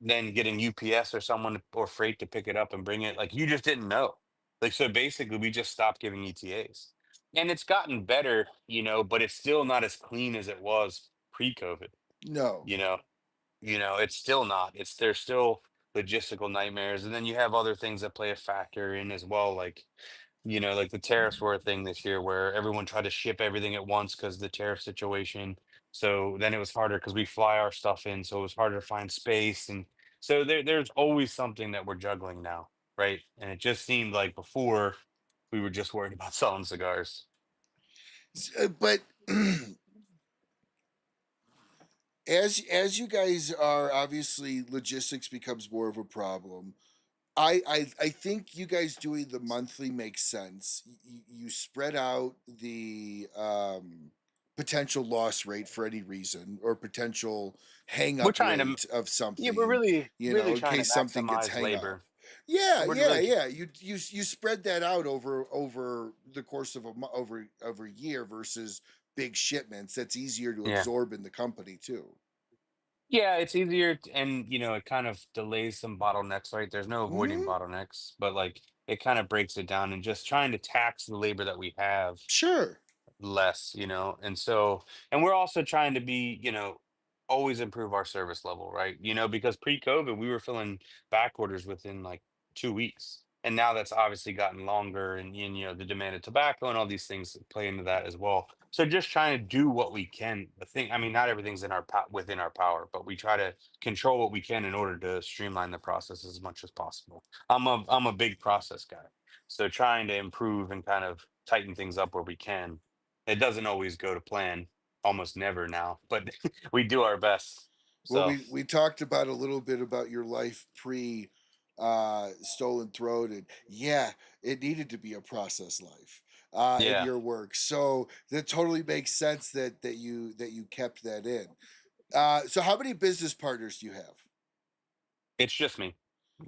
then getting UPS or someone or freight to pick it up and bring it, like you just didn't know. Like so basically we just stopped giving ETAs. And it's gotten better, but it's still not as clean as it was pre-COVID, No. you know. It's still not. There's still logistical nightmares, and then you have other things that play a factor in as well, like the tariffs were a thing this year where everyone tried to ship everything at once because the tariff situation. So then it was harder because we fly our stuff in, so it was harder to find space, and so there's always something that we're juggling now, right? And it just seemed like before we were just worried about selling cigars. But as you guys are, obviously logistics becomes more of a problem. I think you guys doing the monthly makes sense. You spread out the potential loss rate for any reason, or potential hang We're up trying to, rate of yeah, we're something, really, really in trying to case something gets maximize hang up. labor. Yeah, We're yeah, really, yeah. You spread that out over the course of over a year versus big shipments. That's easier to yeah. absorb in the company too. Yeah, it's easier and it kind of delays some bottlenecks, right? There's no avoiding Hmm. bottlenecks, but like it kind of breaks it down and just trying to tax the labor that we have Sure. less, and so and we're also trying to be, always improve our service level, right? Because pre-COVID we were filling back orders within like 2 weeks. And now that's obviously gotten longer and the demand of tobacco and all these things play into that as well. So just trying to do what we can. The thing, I mean, not everything's within our power, but we try to control what we can in order to streamline the process as much as possible. I'm a big process guy. So trying to improve and kind of tighten things up where we can. It doesn't always go to plan, almost never now, but we do our best. Well, So, we talked about a little bit about your life pre stolen throat, and yeah, it needed to be a process life in yeah, your work. So that totally makes sense that you kept that in. So how many business partners do you have? it's just me.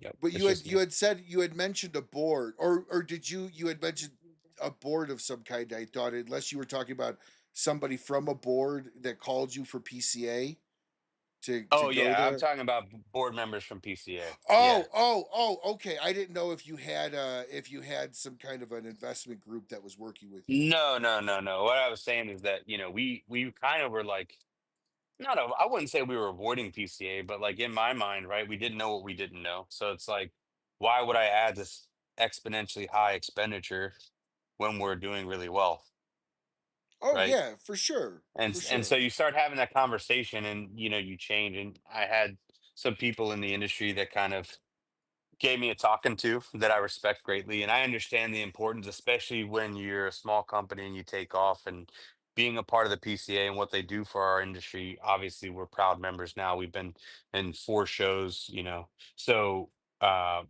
Yep, But it's you had just you me. had said you had mentioned a board, or did you had mentioned a board of some kind? I thought, unless you were talking about somebody from a board that called you for PCA to Oh go yeah, I'm there. talking about board members from PCA. Yeah. Oh, okay. I didn't know if you had some kind of an investment group that was working with you. No, no, no, no. What I was saying is that, we kind of were like, not I wouldn't say we were avoiding PCA, but like in my mind, right, we didn't know what we didn't know. So it's like, why would I add this exponentially high expenditure when we're doing really well, Oh right? yeah, for sure. For And so sure. you start having that conversation and you change. And I had some people in the industry that kind of gave me a talking to that I respect greatly. And I understand the importance, especially when you're a small company and you take off and being a part of the PCA and what they do for our industry. Obviously, we're proud members now. We've been in 4 shows. So, uh,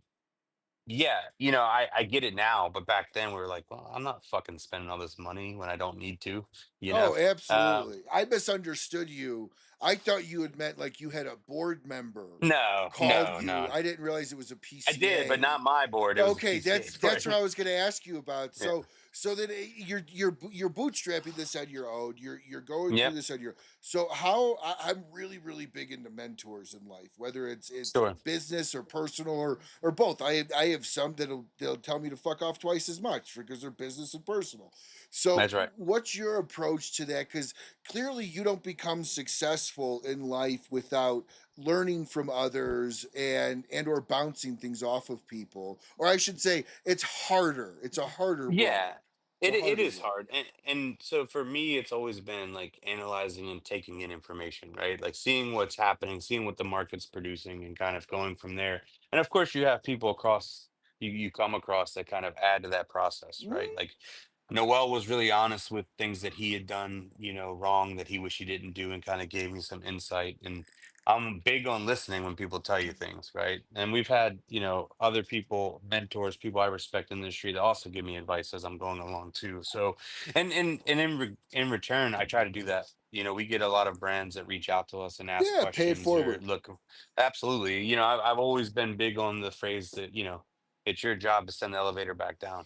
yeah, I get it now, but back then we were like, well, I'm not fucking spending all this money when I don't need to, you know? Oh, Um, absolutely. I misunderstood you. I thought you had meant like you had a board member no, called no, you. no. I didn't realize it was a I did, but PCA. not my board. It was the Okay, PCA's that's what board. I was going to ask you about. Yeah. So that you're bootstrapping this on your own. You're going through Yep. this on your. So how I'm really big into mentors in life, whether it's Sure. business or personal or both. I have some they'll tell me to fuck off twice as much because they're business and personal. So That's right. what's your approach to that? Because clearly you don't become successful in life without learning from others and or bouncing things off of people, or I should say it's a harder road. Yeah, It's a it harder is road. hard, and so for me, it's always been like analyzing and taking in information, right? Like seeing what's happening, seeing what the market's producing, and kind of going from there. And of course, you have people across you come across that kind of add to that process, right? Mm, Like Noel was really honest with things that he had done, wrong that he wished he didn't do, and kind of gave me some insight. And I'm big on listening when people tell you things, right? And we've had, other people, mentors, people I respect in the industry that also give me advice as I'm going along too. So, and in return, I try to do that we get a lot of brands that reach out to us and ask Yeah, pay it questions or forward. look. Absolutely. I've always been big on the phrase that, it's your job to send the elevator back down,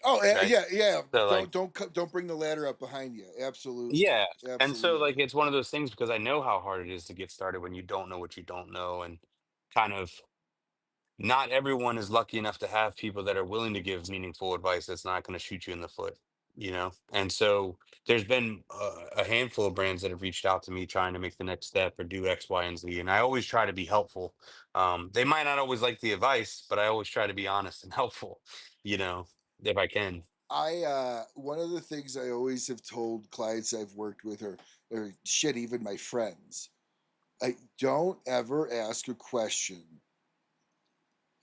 Oh, right? yeah, yeah. So like, Don't bring the ladder up behind you. Absolutely, yeah. And so like absolutely. it's one of those things because I know how hard it is to get started when you don't know what you don't know, and kind of not everyone is lucky enough to have people that are willing to give meaningful advice that's not going to shoot you in the foot. And so there's been a handful of brands that have reached out to me trying to make the next step or do X, Y, and Z. And I always try to be helpful. They might not always like the advice, but I always try to be honest and helpful, you know, if I can. One of the things I always have told clients I've worked with, or shit, even my friends, I don't ever ask a question.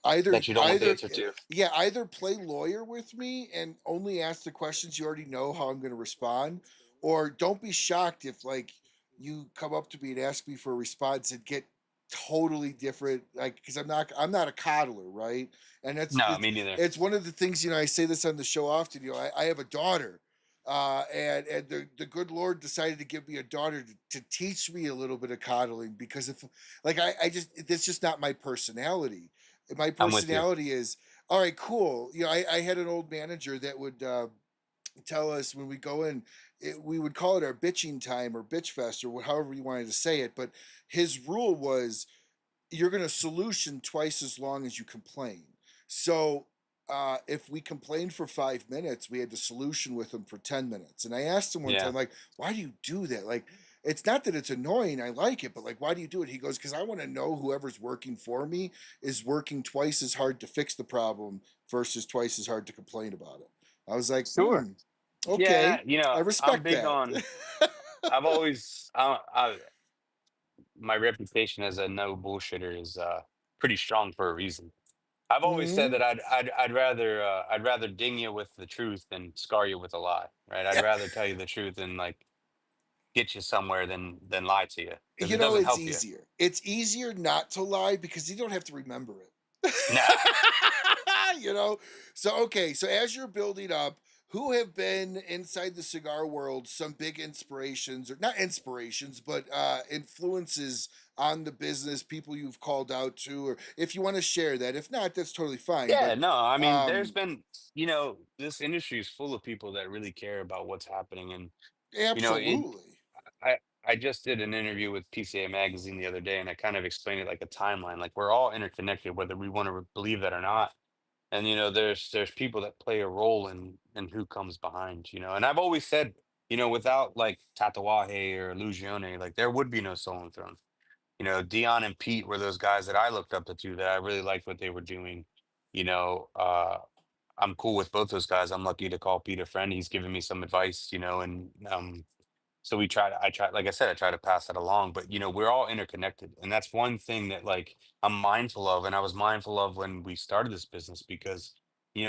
That you don't want the answer to. Yeah, either play lawyer with me and only ask the questions you already know how I'm going to respond, or don't be shocked if like you come up to me and ask me for a response and get totally different, like, because I'm not a coddler, right? And that's No, me neither. it's one of the things, I say this on the show often. I have a daughter, and the good Lord decided to give me a daughter to teach me a little bit of coddling, because if, like, I just, that's just not my personality. My I'm with you. personality is, all right, cool. I had an old manager that would tell us when we go in, we would call it our bitching time or bitch fest or however you wanted to say it. But his rule was, you're going to solution twice as long as you complain. So if we complained for 5 minutes, we had to solution with him for 10 minutes. And I asked him one Yeah. time, like, why do you do that? Like, it's not that it's annoying. I like it, but like, why do you do it? He goes, because I want to know whoever's working for me is working twice as hard to fix the problem versus twice as hard to complain about it. I was like, Sure. okay, Yeah. I I'm respect big that. on, I've always, my reputation as a no bullshitter is pretty strong for a reason. I've always said Hmm. that I'd rather ding you with the truth than scar you with a lie, right? I'd Yeah. rather tell you the truth and like get you somewhere than lie to you because it doesn't It's help you. easier. It's easier not to lie because you don't have to remember it. No, you know? So, okay, so as you're building up, who have been inside the cigar world some big inspirations, or not inspirations, but influences on the business, people you've called out to, or if you want to share that. If not, that's totally fine. yeah, But no. I mean, there's um, been, this industry is full of people that really care about what's happening, and you know, it. absolutely. I I just did an interview with PCA Magazine the other day, and I kind of explained it like a timeline. Like we're all interconnected, whether we want to believe that or not. And there's people that play a role in who comes behind. And I've always said, without like Tatawahe or Lugione, like there would be no Stolen Throne. Dion and Pete were those guys that I looked up to that I really liked what they were doing. You know, I'm cool with both those guys. I'm lucky to call Pete a friend. He's given me some advice, and so I try, like I said, I try to pass that along. But we're all interconnected, and that's one thing that like I'm mindful of, and I was mindful of when we started this business because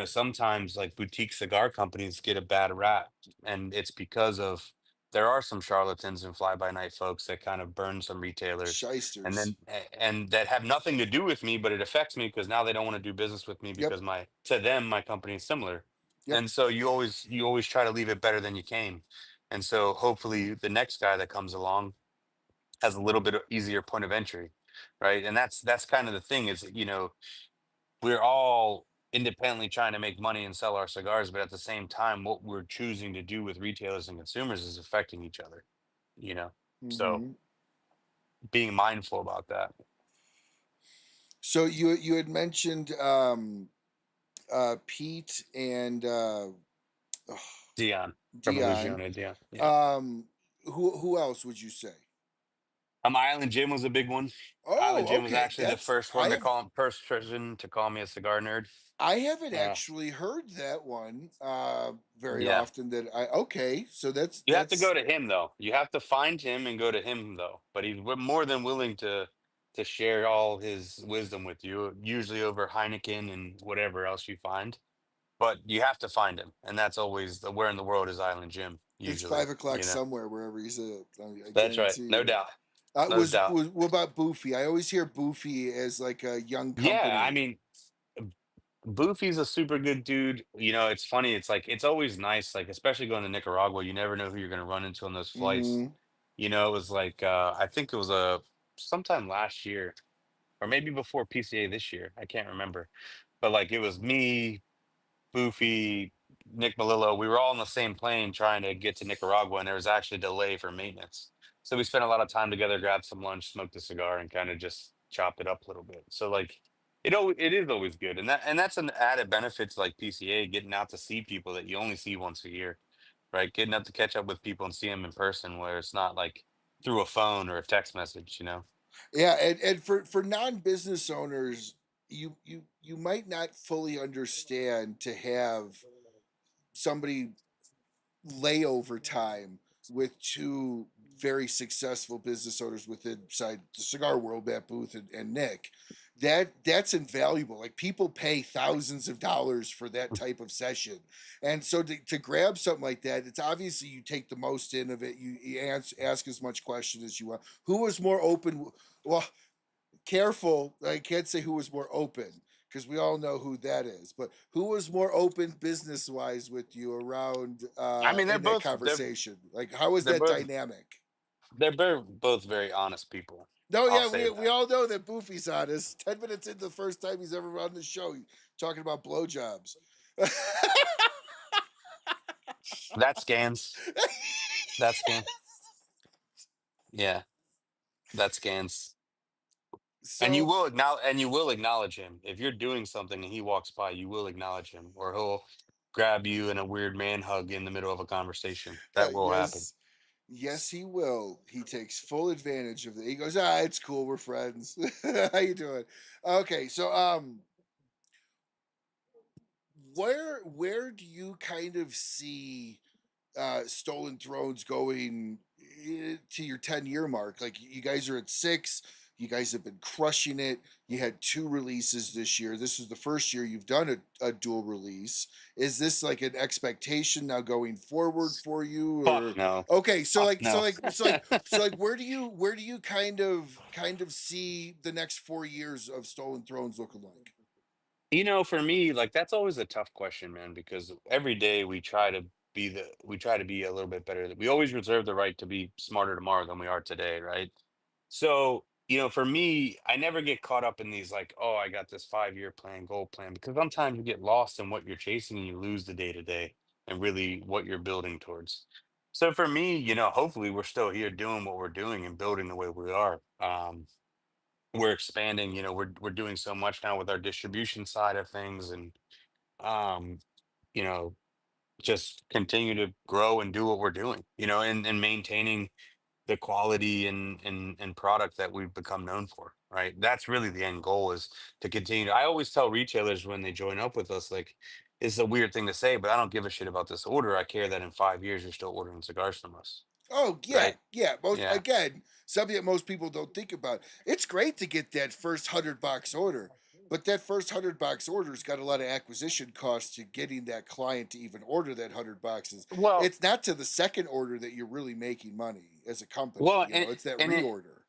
sometimes like boutique cigar companies get a bad rap, and it's because of there are some charlatans and fly by night folks that kind of burn some retailers, and Shysters. and that have nothing to do with me, but it affects me because now they don't want to do business with me Yep. because to them my company is similar, Yep. and so you always try to leave it better than you came. And so hopefully the next guy that comes along has a little bit of easier point of entry, right? And that's kind of the thing is, we're all independently trying to make money and sell our cigars, but at the same time, what we're choosing to do with retailers and consumers is affecting each other, you know? So Hmm. being mindful about that. So you had mentioned Pete and ugh, Dion from Dion. Illusione, Dion. Yeah. Um, who else would you say? Island Jim was a big one. Island Oh, Jim was okay. actually the That's first one to call first person to call me a cigar nerd. I haven't Yeah. actually heard that one very Yeah. often. That I Okay, so You have to go that's to him though. You have to find him and go to him though. But he's more than willing to share all his wisdom with you, usually over Heineken and whatever else you find. But you have to find him, and that's always the where in the world is Island Jim. it's Usually, 5 o'clock somewhere wherever he's at. I that's right, guarantee no you. doubt, no doubt. What about Boofy? I always hear Boofy as like a young Yeah, I company. mean, Boofy's a super good dude. It's funny. It's like it's always nice, like especially going to Nicaragua. You never know who you're going to run into on those flights. Hmm. It was like I think it was a sometime last year or maybe before PCA this year. I can't remember. But like it was me, Boofy, Nick Melillo. We were all on the same plane trying to get to Nicaragua, and there was actually a delay for maintenance. So we spent a lot of time together, grabbed some lunch, smoked a cigar, and kind of just chopped it up a little bit. So like it is always good, and that's an added benefit to like PCA, getting out to see people that you only see once a year, right? Getting up to catch up with people and see them in person, where it's not like through a phone or a text message. Yeah, and for non-business owners, you might not fully understand to have somebody layover time with two very successful business owners within inside the cigar world, Matt Booth and Nick. That's invaluable. Like people pay thousands of dollars for that type of session, and so to grab something like that, it's obviously you take the most in of it. You ask as much question as you want. Who was more open? Well, careful. I can't say who was more open because we all know who that is. But who was more open business wise with you around I mean, in that conversation? Like, how was they're that both dynamic? both very honest people. No, I'll yeah, say we that. all know that Boofy's honest. 10 minutes in, the first time he's ever on the show, talking about blowjobs. That scans. That scan. Yeah, that scans. And you So will acknowledge him. If you're doing something and he walks by, you will acknowledge him, or he'll grab you in a weird man hug in the middle of a conversation. That will happen. yes, yes, he will. He takes full advantage of it. He goes, "Ah, it's cool. We're friends. How you doing?" Okay, so where do you kind of see Stolen Thrones going to your 10-year mark? Like you guys are at six. You guys have been crushing it. You had two releases this year. This was the first year you've done a dual release. Is this like an expectation now going forward for you, Fuck or no. okay? So Fuck like so no. like so like so like where do you kind of see the next 4 years of Stolen Thrones looking like? For me, like that's always a tough question, man, because every day we try to be a little bit better. We always reserve the right to be smarter tomorrow than we are today, right? So, for me, I never get caught up in these like, oh, I got this 5-year plan, goal plan, because sometimes you get lost in what you're chasing and you lose the day to day and really what you're building towards. So for me, hopefully we're still here doing what we're doing and building the way we are. We're expanding, we're doing so much now with our distribution side of things and um, you know, just continue to grow and do what we're doing, and maintaining the quality and product that we've become known for, right? That's really the end goal is to continue. I always tell retailers when they join up with us, like, it's a weird thing to say, but I don't give a shit about this order. I care that in 5 years you're still ordering cigars from us, Oh yeah, right? yeah. Most Yeah. again, something that most people don't think about. It's great to get that first 100 box order, but that first 100 box order's got a lot of acquisition costs to getting that client to even order that 100 boxes. Well, It's not to the second order that you're really making money as a company. well, It's that and it, reorder.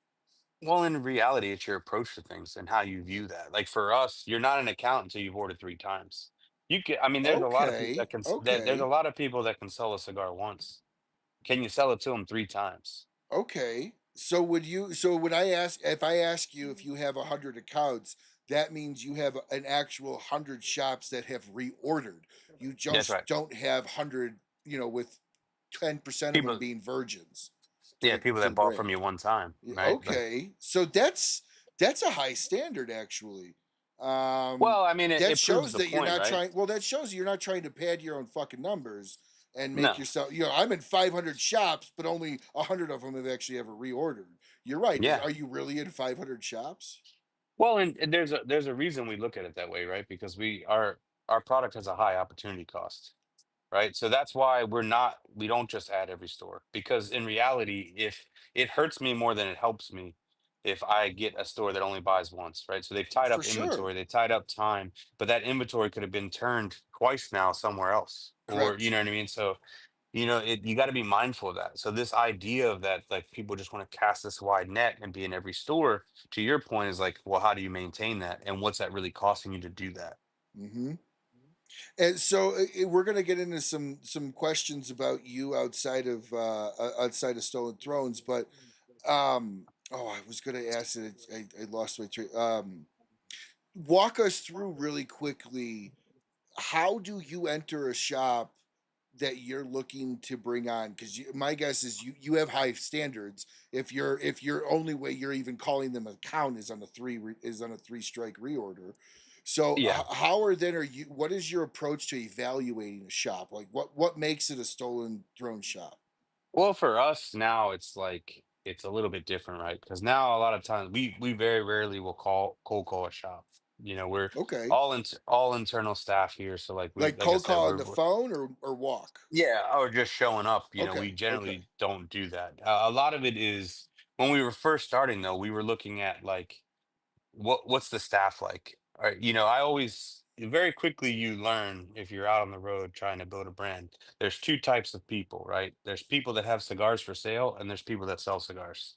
well, in reality, it's your approach to things and how you view that. Like for us, you're not an accountant until you've ordered 3 times. I mean, there's a lot of people Okay, there's a okay. lot of people that can sell a cigar once. Can you sell it to them 3 times? Okay. So would you so when I ask if I ask you if you have 100 accounts, that means you have an actual 100 shops that have reordered. You That's just right. don't have 100, with 10% of them People, being virgins to yeah, the people to that the bought from brand. you one time, Yeah, right? Like, okay. So that's a high standard actually. well, I mean, That it proves shows the that you're point, not right? trying well, that shows you're not trying to pad your own fucking numbers and make No, yourself, I'm in 500 shops, but only 100 of them have actually ever reordered. You're right. yeah. Are you really in 500 shops? Well, and there's a reason we look at it that way, right? Because our product has a high opportunity cost, right? So that's why we don't just add every store because in reality, if it hurts me more than it helps me if I get a store that only buys once, right? So they've tied For up inventory, sure. they tied up time, but that inventory could have been turned twice now somewhere else, or you Correct. know what I mean? So you got to be mindful of that. So this idea of that, like people just want to cast this wide net and be in every store, to your point, is like, well, how do you maintain that, and what's that really costing you to do that? Mhm. And so we're going to get into some questions about you outside of Stolen Thrones, but oh, I was going to ask it. I lost my train. Walk us through really quickly. How do you enter a shop that you're looking to bring on? Because my guess is you have high standards. If your only way you're even calling them a count is on a is on a three strike reorder. So Yeah. how are then are you? What is your approach to evaluating a shop? Like what makes it a Stolen Throne shop? Well, for us now, it's like it's a little bit different, right? Because now a lot of times we very rarely will call cold call a shop. We're Okay, all internal staff here, so like we like like I cold said, call on the phone or walk. yeah, or just showing up. We Okay, okay. generally don't do that. A lot of it is when we were first starting, though, we were looking at like what's the staff like? I always very quickly you learn if you're out on the road trying to build a brand. There's two types of people, right? There's people that have cigars for sale, and there's people that sell cigars,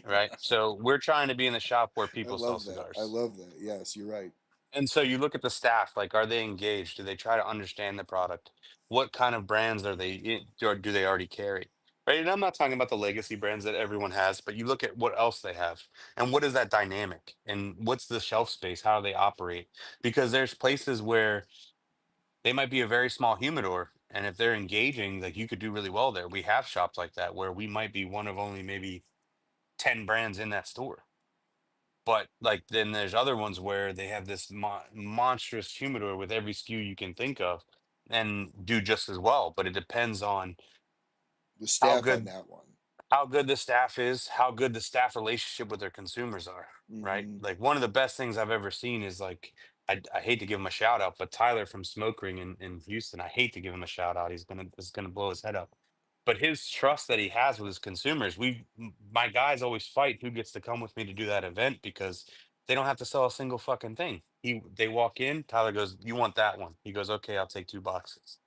right? Yeah, So we're trying to be in the shop where I people sell love that. I cigars. love that. Yes, you're right. And so you look at the staff, like, are they engaged? Do they try to understand the product? What kind of brands are they in, or do they already carry? Right. And I'm not talking about the legacy brands that everyone has, but you look at what else they have and what is that dynamic and what's the shelf space, how they operate. Because there's places where they might be a very small humidor. And if they're engaging, like you could do really well there. We have shops like that where we might be one of only maybe 10 brands in that store, but like then there's other ones where they have this monstrous humidor with every SKU you can think of and do just as well. But it depends on The how staff on good that one. how good the staff is, how good the staff relationship with their consumers are, right? Mhm. Like one of the best things I've ever seen is like I hate to give him a shout out, but Tyler from Smoke Ring in Houston, I hate to give him a shout out. It's gonna blow his head up. But his trust that he has with his consumers, my guys always fight who gets to come with me to do that event because they don't have to sell a single fucking thing. They walk in, Tyler goes, "You want that one?" He goes, "Okay, I'll take two boxes."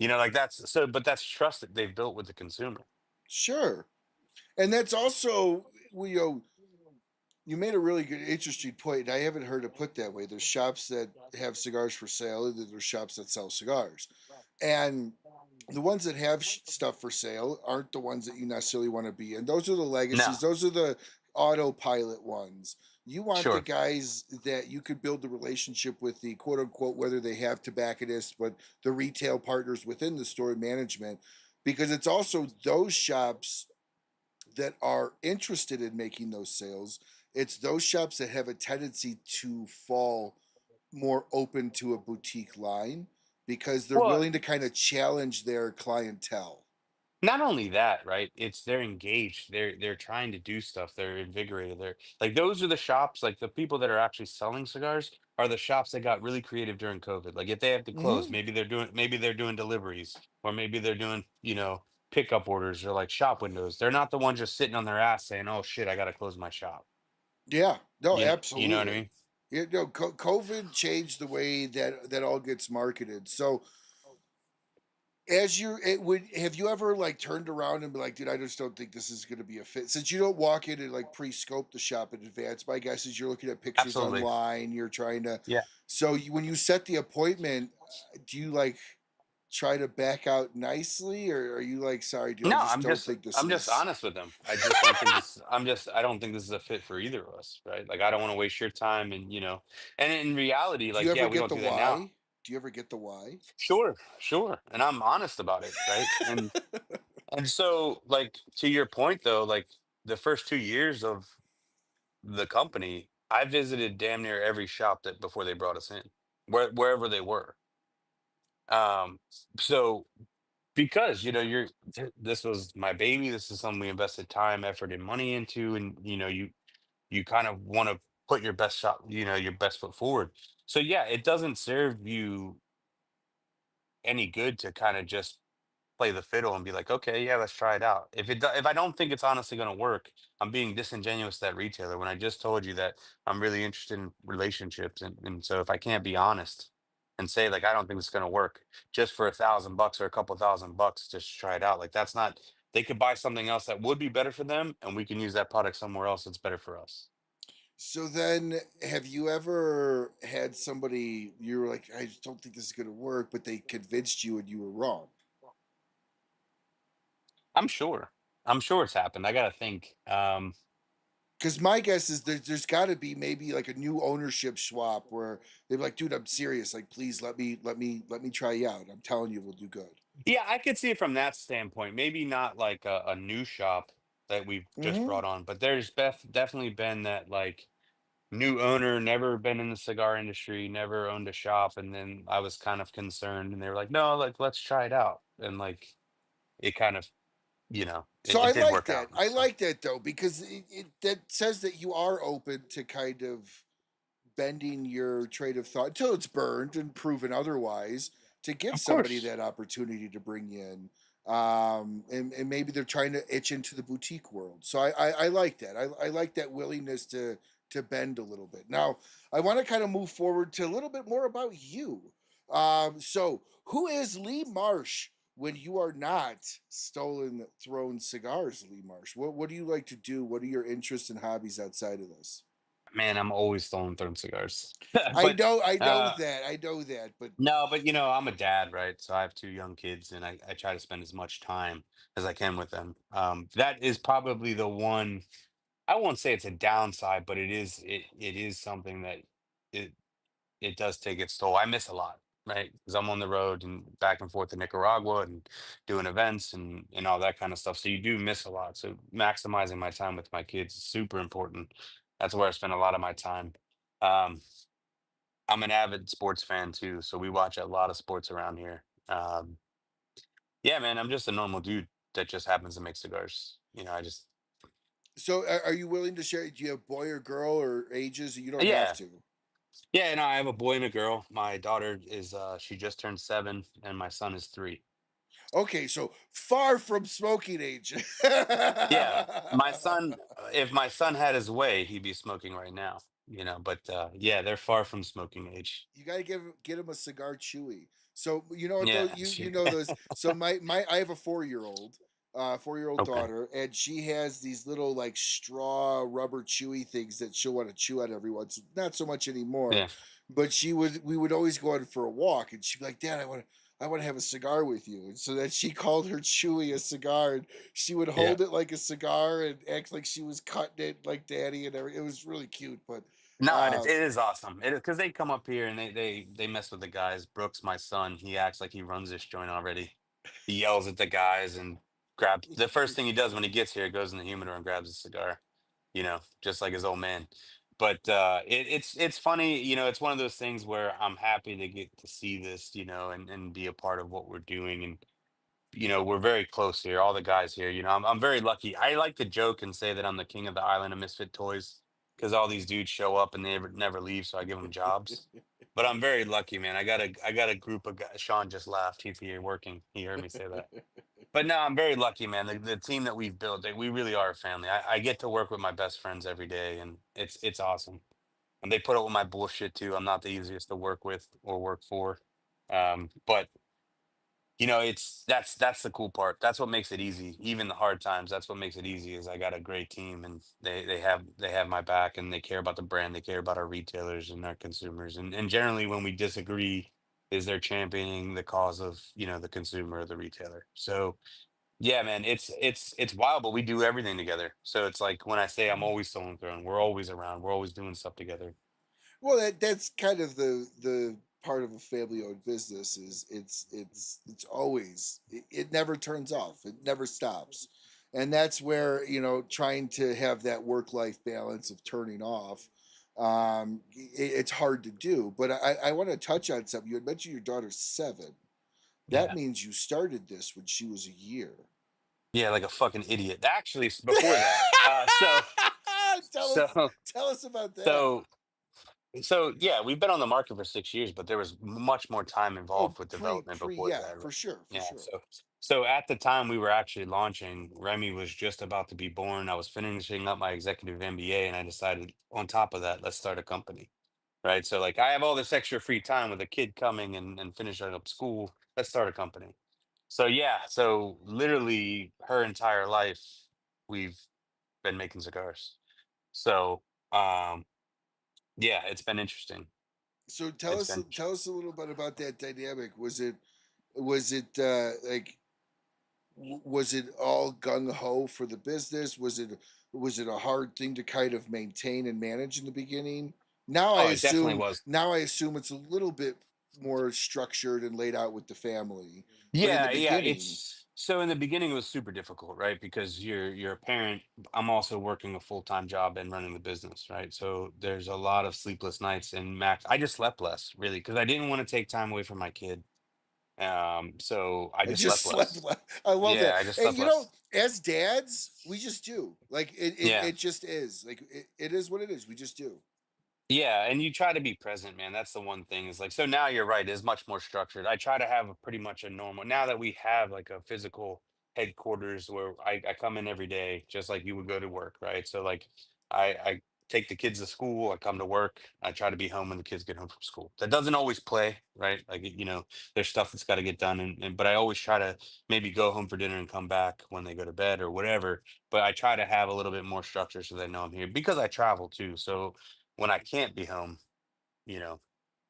Like that's so, but that's trust that they've built with the consumer. Sure. And that's also you made a really good, interesting point. I haven't heard it put that way. There's shops that have cigars for sale, and then there's shops that sell cigars. And the ones that have stuff for sale aren't the ones that you necessarily want to be in. Those are the No, legacies. Those are the autopilot ones. You want the sure. guys that you could build the relationship with, the quote unquote, whether they have tobacconists, but the retail partners within the store management, because it's also those shops that are interested in making those sales. It's those shops that have a tendency to fall more open to a boutique line because they're Well, willing to kind of challenge their clientele. not only that, right? It's they're engaged. They're trying to do stuff. They're invigorated. They're like those are the shops, like the people that are actually selling cigars are the shops that got really creative during COVID. Like if they have to close, Hmm. maybe they're doing deliveries or maybe they're doing, pickup orders or like shop windows. They're not the ones just sitting on their ass saying, "Oh shit, I gotta close my shop." Yeah, no, You know what I absolutely. mean? COVID changed the way that all gets marketed. So as you it would have you ever like turned around and be like, dude, I just don't think this is going to be a fit. Since you don't walk in and like pre-scope the shop in advance, my guess is you're looking at pictures Absolutely. online, you're trying to Yeah. so when you set the appointment, do you like try to back out nicely, or are you like, sorry, dude, I No, just don't think this I'm just is. honest with them. I just don't think this I don't think this is a fit for either of us, right? Like I don't want to waste your time and in reality, Do you like yeah, ever we get don't the do that now. why? Do you ever get the why? Sure, sure. And I'm honest about it, right? And so like to your point though, like the first 2 years of the company, I visited damn near every shop that before they brought us in, wherever they were. So because this was my baby, this is something we invested time, effort, and money into, and you kind of want to put your best shot, your best foot forward. So yeah, it doesn't serve you any good to kind of just play the fiddle and be like, okay, yeah, let's try it out. If I don't think it's honestly going to work, I'm being disingenuous to that retailer when I just told you that I'm really interested in relationships, and so if I can't be honest and say like I don't think it's going to work just for $1,000 or a couple $1,000 just to try it out, like that's not. They could buy something else that would be better for them, and we can use that product somewhere else that's better for us. So then, have you ever had somebody you were like, I just don't think this is going to work, but they convinced you and you were wrong? I'm sure. I'm sure it's happened. I gotta think. Because my guess is there's got to be maybe like a new ownership swap where they're like, dude, I'm serious. Like, please let me try you out. I'm telling you, we'll do good. Yeah, I could see it from that standpoint. Maybe not like a new shop that we've just Hmm. brought on, but there's definitely been that like new owner, never been in the cigar industry, never owned a shop, and then I was kind of concerned, and they were like, "No, like let's try it out," and like it kind of, So it I did like work that. out. I So like that though because it that says that you are open to kind of bending your trade of thought until it's burned and proven otherwise to give of somebody course, that opportunity to bring you in. And maybe they're trying to itch into the boutique world. So I like that. I like that willingness to bend a little bit. Now I want to kind of move forward to a little bit more about you. So who is Lee Marsh when you are not stolen thrown cigars, Lee Marsh? What do you like to do? What are your interests and hobbies outside of this? man, I'm always stolen Throne Cigars, I but know, I know uh, that, I know that, but no, but I'm a dad, right? So I have two young kids, and I try to spend as much time as I can with them. That is probably the one. I won't say it's a downside, but it is something that it it does take its toll. I miss a lot, right? Because I'm on the road and back and forth to Nicaragua and doing events and all that kind of stuff. So you do miss a lot. So maximizing my time with my kids is super important. That's where I spend a lot of my time. Um, I'm an avid sports fan too, so we watch a lot of sports around here. Yeah, man, I'm just a normal dude that just happens to make cigars. I just so are you willing to share? Do you have boy or girl or ages? You don't have yeah. to. Yeah, and I have a boy and a girl. My daughter is she just turned 7 and my son is 3. Okay, so far from smoking age. Yeah, my son, if my son had his way, he'd be smoking right now, but yeah, they're far from smoking age. You gotta get him a cigar chewy. So you know what Yeah, those you know those. So my I have a 4-year-old, 4-year-old okay. daughter, and she has these little like straw rubber chewy things that she'll want to chew at every once. Not so much anymore, Yeah. but we would always go out for a walk, and she'd be like, "Dad, I want to have a cigar with you." And so that she called her chewy a cigar, and she would Yeah. hold it like a cigar and act like she was cutting it like daddy and everything. It was really cute, but. No, Uh, it is awesome. It is because they come up here and they mess with the guys. Brooks, my son, he acts like he runs this joint already. He yells at the guys and grabs the first thing he does when he gets here, goes in the humidor and grabs a cigar, just like his old man. But it's funny, it's one of those things where I'm happy to get to see this, and be a part of what we're doing. And we're very close here. All the guys here, I'm very lucky. I like to joke and say that I'm the king of the island of misfit toys because all these dudes show up and they never leave, so I give them jobs. But I'm very lucky, man. I got a group of guys. Sean just laughed. He's here working. He heard me say that. But no, I'm very lucky, man. The team that we've built, we really are a family. I get to work with my best friends every day, and it's awesome. And they put up with my bullshit too. I'm not the easiest to work with or work for, but it's that's the cool part. That's what makes it easy. Even the hard times, that's what makes it easy. Is I got a great team, and they have my back, and they care about the brand. They care about our retailers and our consumers. And generally, when we disagree, is they're championing the cause of the consumer or the retailer. So yeah, man, it's wild, but we do everything together. So it's like when I say I'm always stolen throne, we're always around. We're always doing stuff together. Well, that's kind of the part of a family owned business is it's always it never turns off. It never stops. And that's where, trying to have that work life balance of turning off it's hard to do. But I want to touch on something. You had mentioned your daughter's 7. That Yeah. means you started this when she was a year. Yeah, like a fucking idiot. Actually, before that, tell us so tell us about that. so So yeah, we've been on the market for 6 years, but there was much more time Oh, involved with development before yeah, that. Right? for sure, for Yeah. sure. So at the time we were actually launching, Remy was just about to be born. I was finishing up my executive MBA, and I decided on top of that, let's start a company. Right. So like I have all this extra free time with a kid coming and finishing up school. Let's start a company. So yeah, so literally her entire life we've been making cigars. So Um, yeah, it's been interesting. So It's been tell us a little bit about that dynamic. Was it like was it all gung ho for the business? Was it a hard thing to kind of maintain and manage in the beginning? oh, it definitely was. Now I assume it's a little bit more structured and laid out with the family. But in the Yeah, beginning, it's so in the beginning it was super difficult, right? Because you're a parent. I'm also working a full-time job and running the business, right? So there's a lot of sleepless nights and max. I just slept less, really, because I didn't want to take time away from my kid. So I I just just slept slept. less. I love that. Yeah, I just Hey, slept you know, less. as dads, we just do. Like Yeah. it just is. Like it is what it is. We just do. Yeah, and you try to be present, man. That's the one thing is like, so now you're right, it's much more structured. I try to have a pretty much a normal, now that we have like a physical headquarters where I come in every day, just like you would go to work, right? So like I take the kids to school, I come to work, I try to be home when the kids get home from school. That doesn't always play, right? Like, there's stuff that's got to get done. But I always try to maybe go home for dinner and come back when they go to bed or whatever. But I try to have a little bit more structure so they know I'm here because I travel too. So when I can't be home, you know,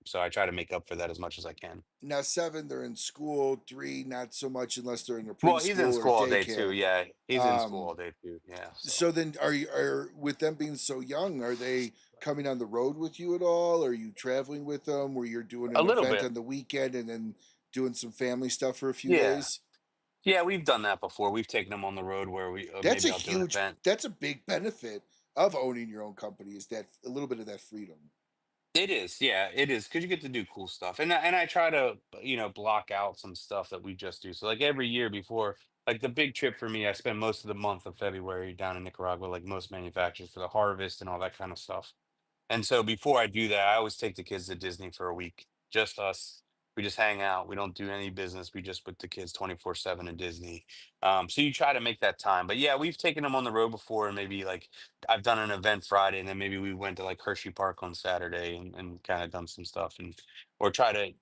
so I try to make up for that as much as I can. Now seven, they're in school. Three, not so much unless they're in a Well, he's in preschool or school all day too. daycare. Yeah, he's in school Um, all day too. Yeah, so so then are with them being so young, are they coming on the road with you at all? Are you traveling with them where you're doing a an little event bit. on the weekend and then doing some family stuff for a few Yeah, days? yeah, we've done that before. We've taken them on the road where maybe I'll do an event. That's a big benefit of owning your own company is that a little bit of that freedom. It is, yeah, it is because you get to do cool stuff, and I try to block out some stuff that we just do. So like every year before, like the big trip for me, I spend most of the month of February down in Nicaragua, like most manufacturers for the harvest and all that kind of stuff. And so before I do that, I always take the kids to Disney for a week, just us. We just hang out. We don't do any business. We just put the kids 24/7 in Disney. So you try to make that time. But yeah, we've taken them on the road before, and maybe like I've done an event Friday, and then maybe we went to like Hershey Park on Saturday and kind of done some stuff, and or try to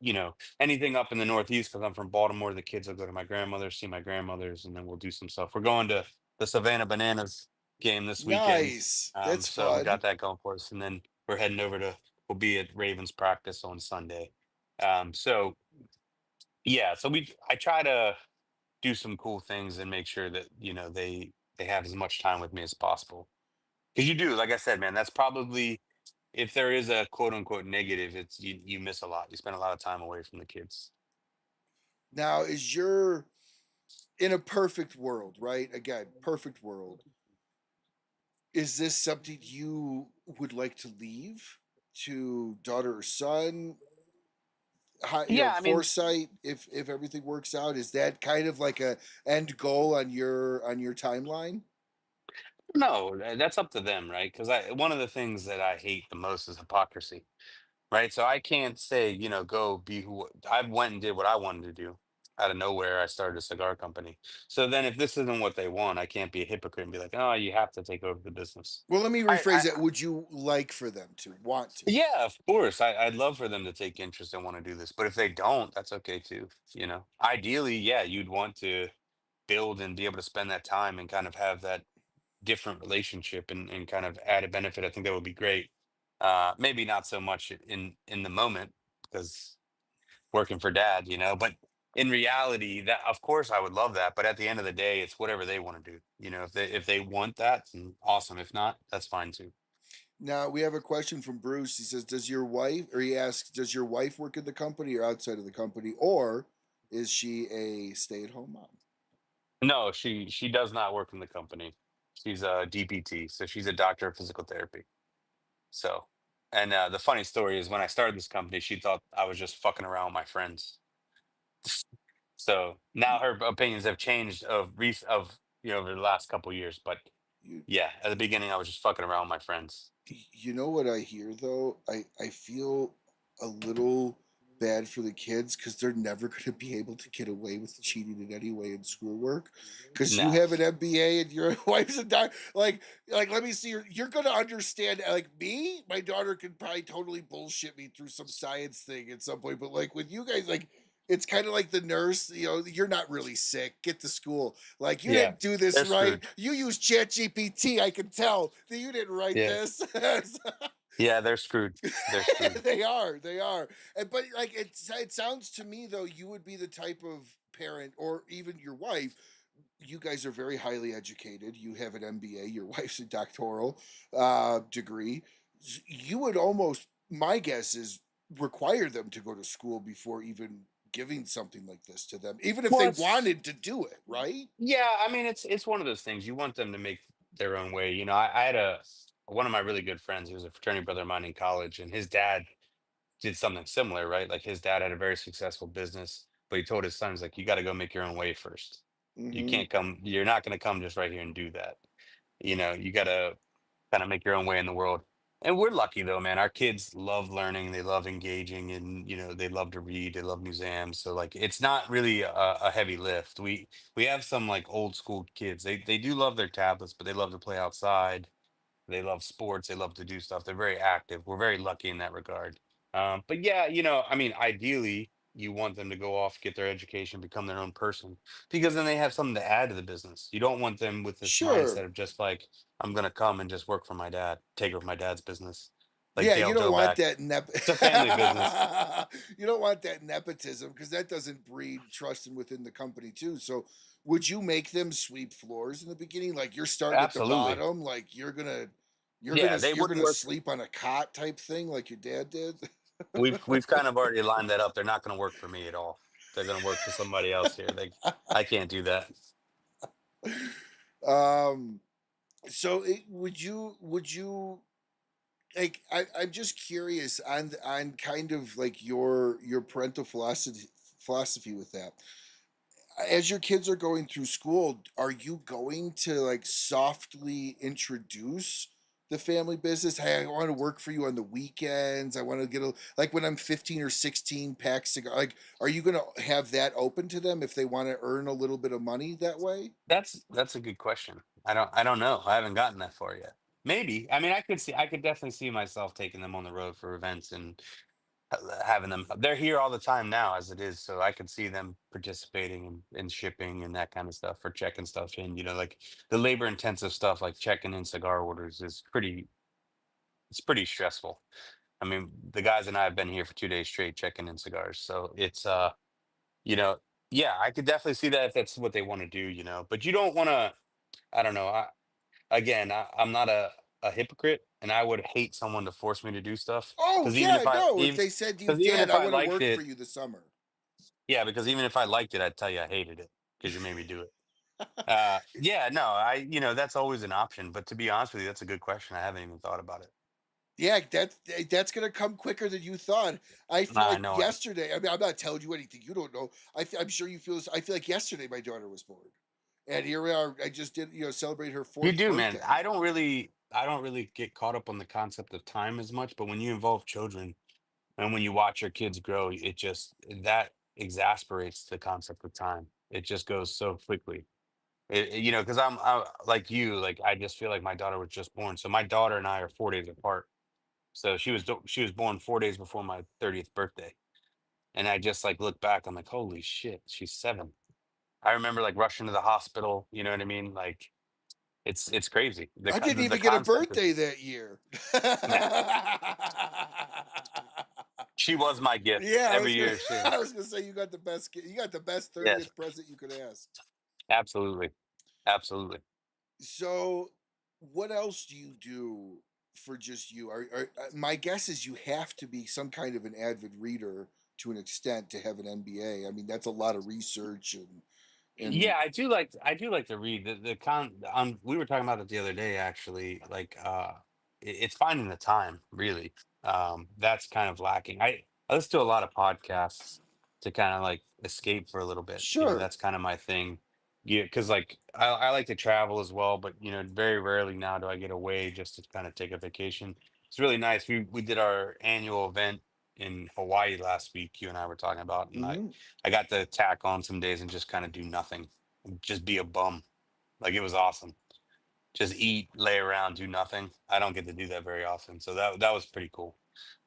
anything up in the Northeast because I'm from Baltimore. The kids will go to my grandmother's, see my grandmother's, and then we'll do some stuff. We're going to the Savannah Bananas game this weekend. Nice. That's So we got fun. that going for us, and then we're heading over to we'll be at Ravens practice on Sunday. So yeah, so I try to do some cool things and make sure that they have as much time with me as possible. Because you do, like I said, man, that's probably if there is a quote unquote negative, it's you miss a lot. You spend a lot of time away from the kids. Now, is your in a perfect world, right? Again, perfect world. Is this something you would like to leave to daughter or son? Yeah, I mean, Foresight. If everything works out, is that kind of like a end goal on your timeline? no, that's up to them, right? Because I one of the things that I hate the most is hypocrisy. Right? So I can't say, go be who I went and did what I wanted to do. Out of nowhere, I started a cigar company. So then if this isn't what they want, I can't be a hypocrite and be like, oh, you have to take over the business. Well, let me I rephrase that. Would you like for them to want to? yeah, of course. I'd love for them to take interest and want to do this. But if they don't, that's okay too. Ideally, yeah, you'd want to build and be able to spend that time and kind of have that different relationship and kind of added benefit. I think that would be great. Maybe not so much in the moment because working for dad, but in reality, that of course I would love that. But at the end of the day, it's whatever they want to do. If they want that, then awesome. If not, that's fine too. Now we have a question from Bruce. He says, "Does your wife?" Or he asks, "Does your wife work in the company or outside of the company, or is she a stay-at-home mom?" No, she does not work in the company. She's a DPT, so she's a doctor of physical therapy. So, and the funny story is when I started this company, she thought I was just fucking around with my friends. So now her opinions have changed of over the last couple years. But You yeah, at the beginning, I was just fucking around with my friends. you know what I hear though? I feel a little bad for the kids because they're never going to be able to get away with cheating in any way in schoolwork because you No. have an MBA and your wife's a doctor. Like let me see, you're going to understand. Like me, my daughter could probably totally bullshit me through some science thing at some point, but like with you guys, like It's kind of like the nurse, you're not really sick. Get to school. Like, you Yeah, didn't do this they're right. screwed. You use Chat GPT. I can tell that you didn't write Yeah, this. yeah, they're screwed. They're screwed. They are. But like it sounds to me though, you would be the type of parent, or even your wife. You guys are very highly educated. You have an MBA. Your wife's a doctoral degree. You would almost, my guess is, require them to go to school before even giving something like this to them, even if Well, they it's wanted to do it. Right? yeah. I mean, it's one of those things. You want them to make their own way. I had a one of my really good friends. He was a fraternity brother of mine in college, and his dad did something similar, right? Like his dad had a very successful business, but he told his sons, like, you got to go make your own way first. You Hmm. can't come, you're not going to come just right here and do that. You got to kind of make your own way in the world. And we're lucky though, man. Our kids love learning, they love engaging, and they love to read, they love museums. So like it's not really a heavy lift. We have some like old school kids. They do love their tablets, but they love to play outside. They love sports. They love to do stuff. They're very active. We're very lucky in that regard. But yeah, I mean, ideally, you want them to go off, get their education, become their own person, because then they have something to add to the business. You don't want them with this mindset Sure. of just like, I'm going to come and just work for my dad, take over my dad's business. Like Yeah, Dale you don't Joe want back. that It's a family business. you don't want that nepotism, because that doesn't breed trust in within the company too. So would you make them sweep floors in the beginning? Like, you're starting at the Absolutely. bottom, like you're Yeah, gonna they you're wouldn't gonna work. sleep on a cot type thing like your dad did? We've kind of already lined that up. They're not going to work for me at all. They're going to work for somebody else here. I can't do that. um so would you like, I'm just curious on kind of like your parental philosophy with that. As your kids are going through school, are you going to like softly introduce the family business? Hey, I want to work for you on the weekends. I want to get a, like, when I'm 15 or 16, pack cigar. Like, are you going to have that open to them if they want to earn a little bit of money that way? That's a good question. I don't know. I haven't gotten that far yet. Maybe. I mean, I could definitely see myself taking them on the road for events and having them. They're here all the time now as it is, so I could see them participating in shipping and that kind of stuff, or checking stuff in. Like the labor intensive stuff, like checking in cigar orders, is pretty. It's pretty stressful. I mean, the guys and I have been here for 2 days straight checking in cigars, so it's you know, yeah, I could definitely see that if that's what they want to do. But you don't want to. I don't know. Again, I'm not a hypocrite, and I would hate someone to force me to do stuff. Oh Because even yeah, if I no. If even they said to you, because even "Dad, if I I want to liked work for it, you this summer," yeah, because even if I liked it, I'd tell you I hated it because you made me do it. Yeah, no, that's always an option. But to be honest with you, that's a good question. I haven't even thought about it. yeah, that's gonna come quicker than you thought. I feel I like know it. yesterday. I mean, I'm not telling you anything you don't know. I'm sure you feel this. I feel like yesterday my daughter was born, and here we are. I just did, celebrate her You fourth do, man. birthday. I don't really get caught up on the concept of time as much. But when you involve children and when you watch your kids grow, it just that exasperates the concept of time. It just goes so quickly. Because I like you, like I just feel like my daughter was just born. So my daughter and I are 4 days apart. So she was born 4 days before my 30th birthday, and I just like look back. I'm like, holy shit, she's 7. I remember like rushing to the hospital. You know what I mean? Like it's crazy. I didn't The even get a concept of birthday that year. man. She was my gift Yeah, every year. I was gonna say you got the best. You got the best Yes, 30th present you could ask. absolutely, absolutely. So, what else do you do for just you? My guess is you have to be some kind of an avid reader to an extent to have an MBA. I mean, that's a lot of research and Yeah, I do like to read the we were talking about it the other day actually, like it's finding the time really. That's kind of lacking. I listen to a lot of podcasts to kind of like escape for a little bit. sure. That's kind of my thing. Yeah, because like I like to travel as well, but very rarely now do I get away just to kind of take a vacation. It's really nice. We did our annual event in Hawaii last week, you and I were talking about, and I Hmm. I got to tack on some days and just kind of do nothing, just be a bum. Like it was awesome. Just eat, lay around, do nothing. I don't get to do that very often, so that was pretty cool.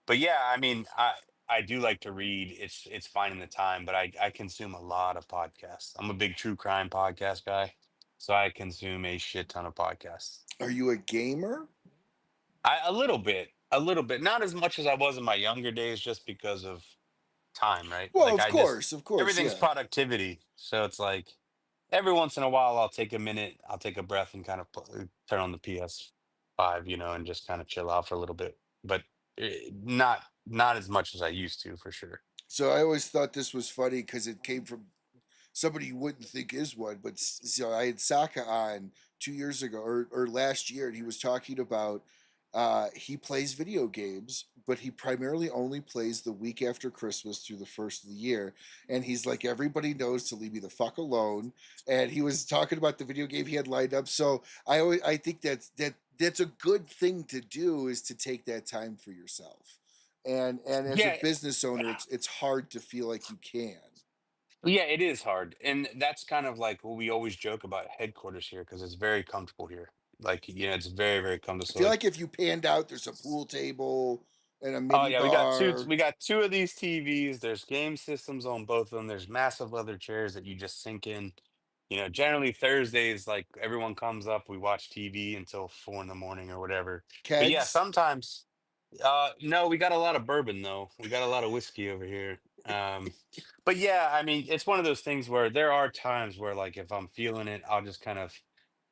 But yeah, I mean, I do like to read. It's finding the time, but I consume a lot of podcasts. I'm a big true crime podcast guy, so I consume a shit ton of podcasts. Are you a gamer? A little bit, not as much as I was in my younger days, just because of time, right? Well, Like I just of course, everything's yeah. productivity, so it's like every once in a while I'll take a minute, I'll take a breath and kind of turn on the PS5, and just kind of chill out for a little bit. But not as much as I used to, for sure. So I always thought this was funny because it came from somebody you wouldn't think is one, but so I had Saka on 2 years ago or last year, and he was talking about he plays video games, but he primarily only plays the week after Christmas through the first of the year. And he's like, everybody knows to leave me the fuck alone. And he was talking about the video game he had lined up. So I think that's a good thing to do is to take that time for yourself. And as a Yeah, business owner, it's hard to feel like you can. yeah, it is hard, and that's kind of like what we always joke about headquarters here because it's very comfortable here. Like, it's very, very comfortable. I So feel like, like if you panned out, there's a pool table and a oh mini yeah, bar. we got two of these TVs. There's game systems on both of them. There's massive leather chairs that you just sink in. Generally Thursdays, like everyone comes up, we watch TV until 4 in the morning or whatever. But yeah, Kegs. sometimes no, we got a lot of bourbon though. We got a lot of whiskey over here. But yeah, I mean, it's one of those things where there are times where, like, if I'm feeling it, I'll just kind of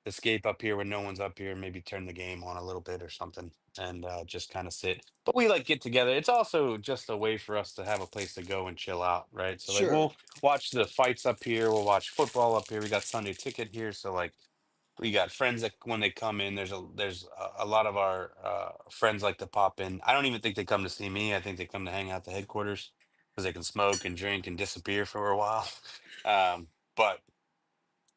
escape up here when no one's up here, and maybe turn the game on a little bit or something, and just kind of sit. But we like get together. It's also just a way for us to have a place to go and chill out, right? So like Sure. we'll watch the fights up here. We'll watch football up here. We got Sunday ticket here, so like we got friends that when they come in, there's a lot of our friends like to pop in. I don't even think they come to see me. I think they come to hang out at the headquarters because they can smoke and drink and disappear for a while. But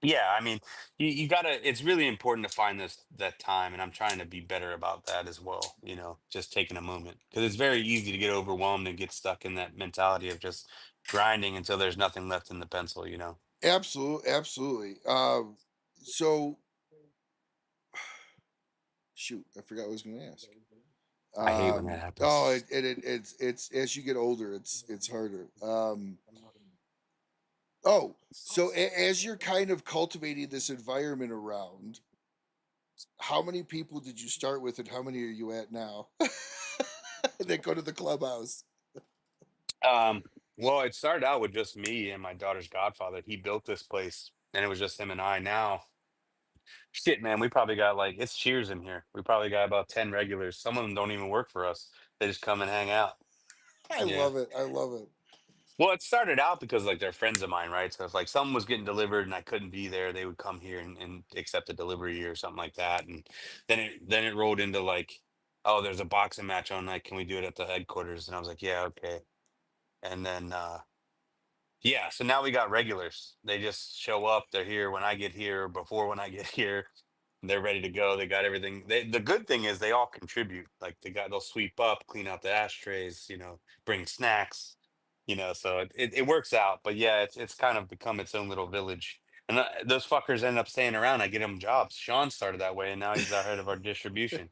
yeah, I mean, you gotta. It's really important to find this that time, and I'm trying to be better about that as well. Just taking a moment because it's very easy to get overwhelmed and get stuck in that mentality of just grinding until there's nothing left in the pencil. Absolutely, absolutely. So shoot, I forgot what I was going to ask. I hate when that Oh, happens. it's as you get older, it's harder. Oh, so as you're kind of cultivating this environment around, how many people did you start with, and how many are you at now? That go to the clubhouse. Um, well, it started out with just me and my daughter's godfather. He built this place, and it was just him and I. Now, shit, man, we probably got like it's Cheers in here. We probably got about 10 regulars. Some of them don't even work for us. They just come and hang out. I Yeah. love it. I love it. Well, it started out because like they're friends of mine, right? So if like something was getting delivered and I couldn't be there, they would come here and accept a delivery or something like that. And then it rolled into like, oh, there's a boxing match on night. Can we do it at the headquarters? And I was like, yeah, okay. And then yeah, so now we got regulars. They just show up. They're here when I get here, before when I get here. They're ready to go. They got everything. The good thing is they all contribute. Like they'll sweep up, clean out the ashtrays, bring snacks, so it works out. But yeah, it's kind of become its own little village. And those fuckers end up staying around. I get them jobs. Sean started that way, and now he's our head of our distribution,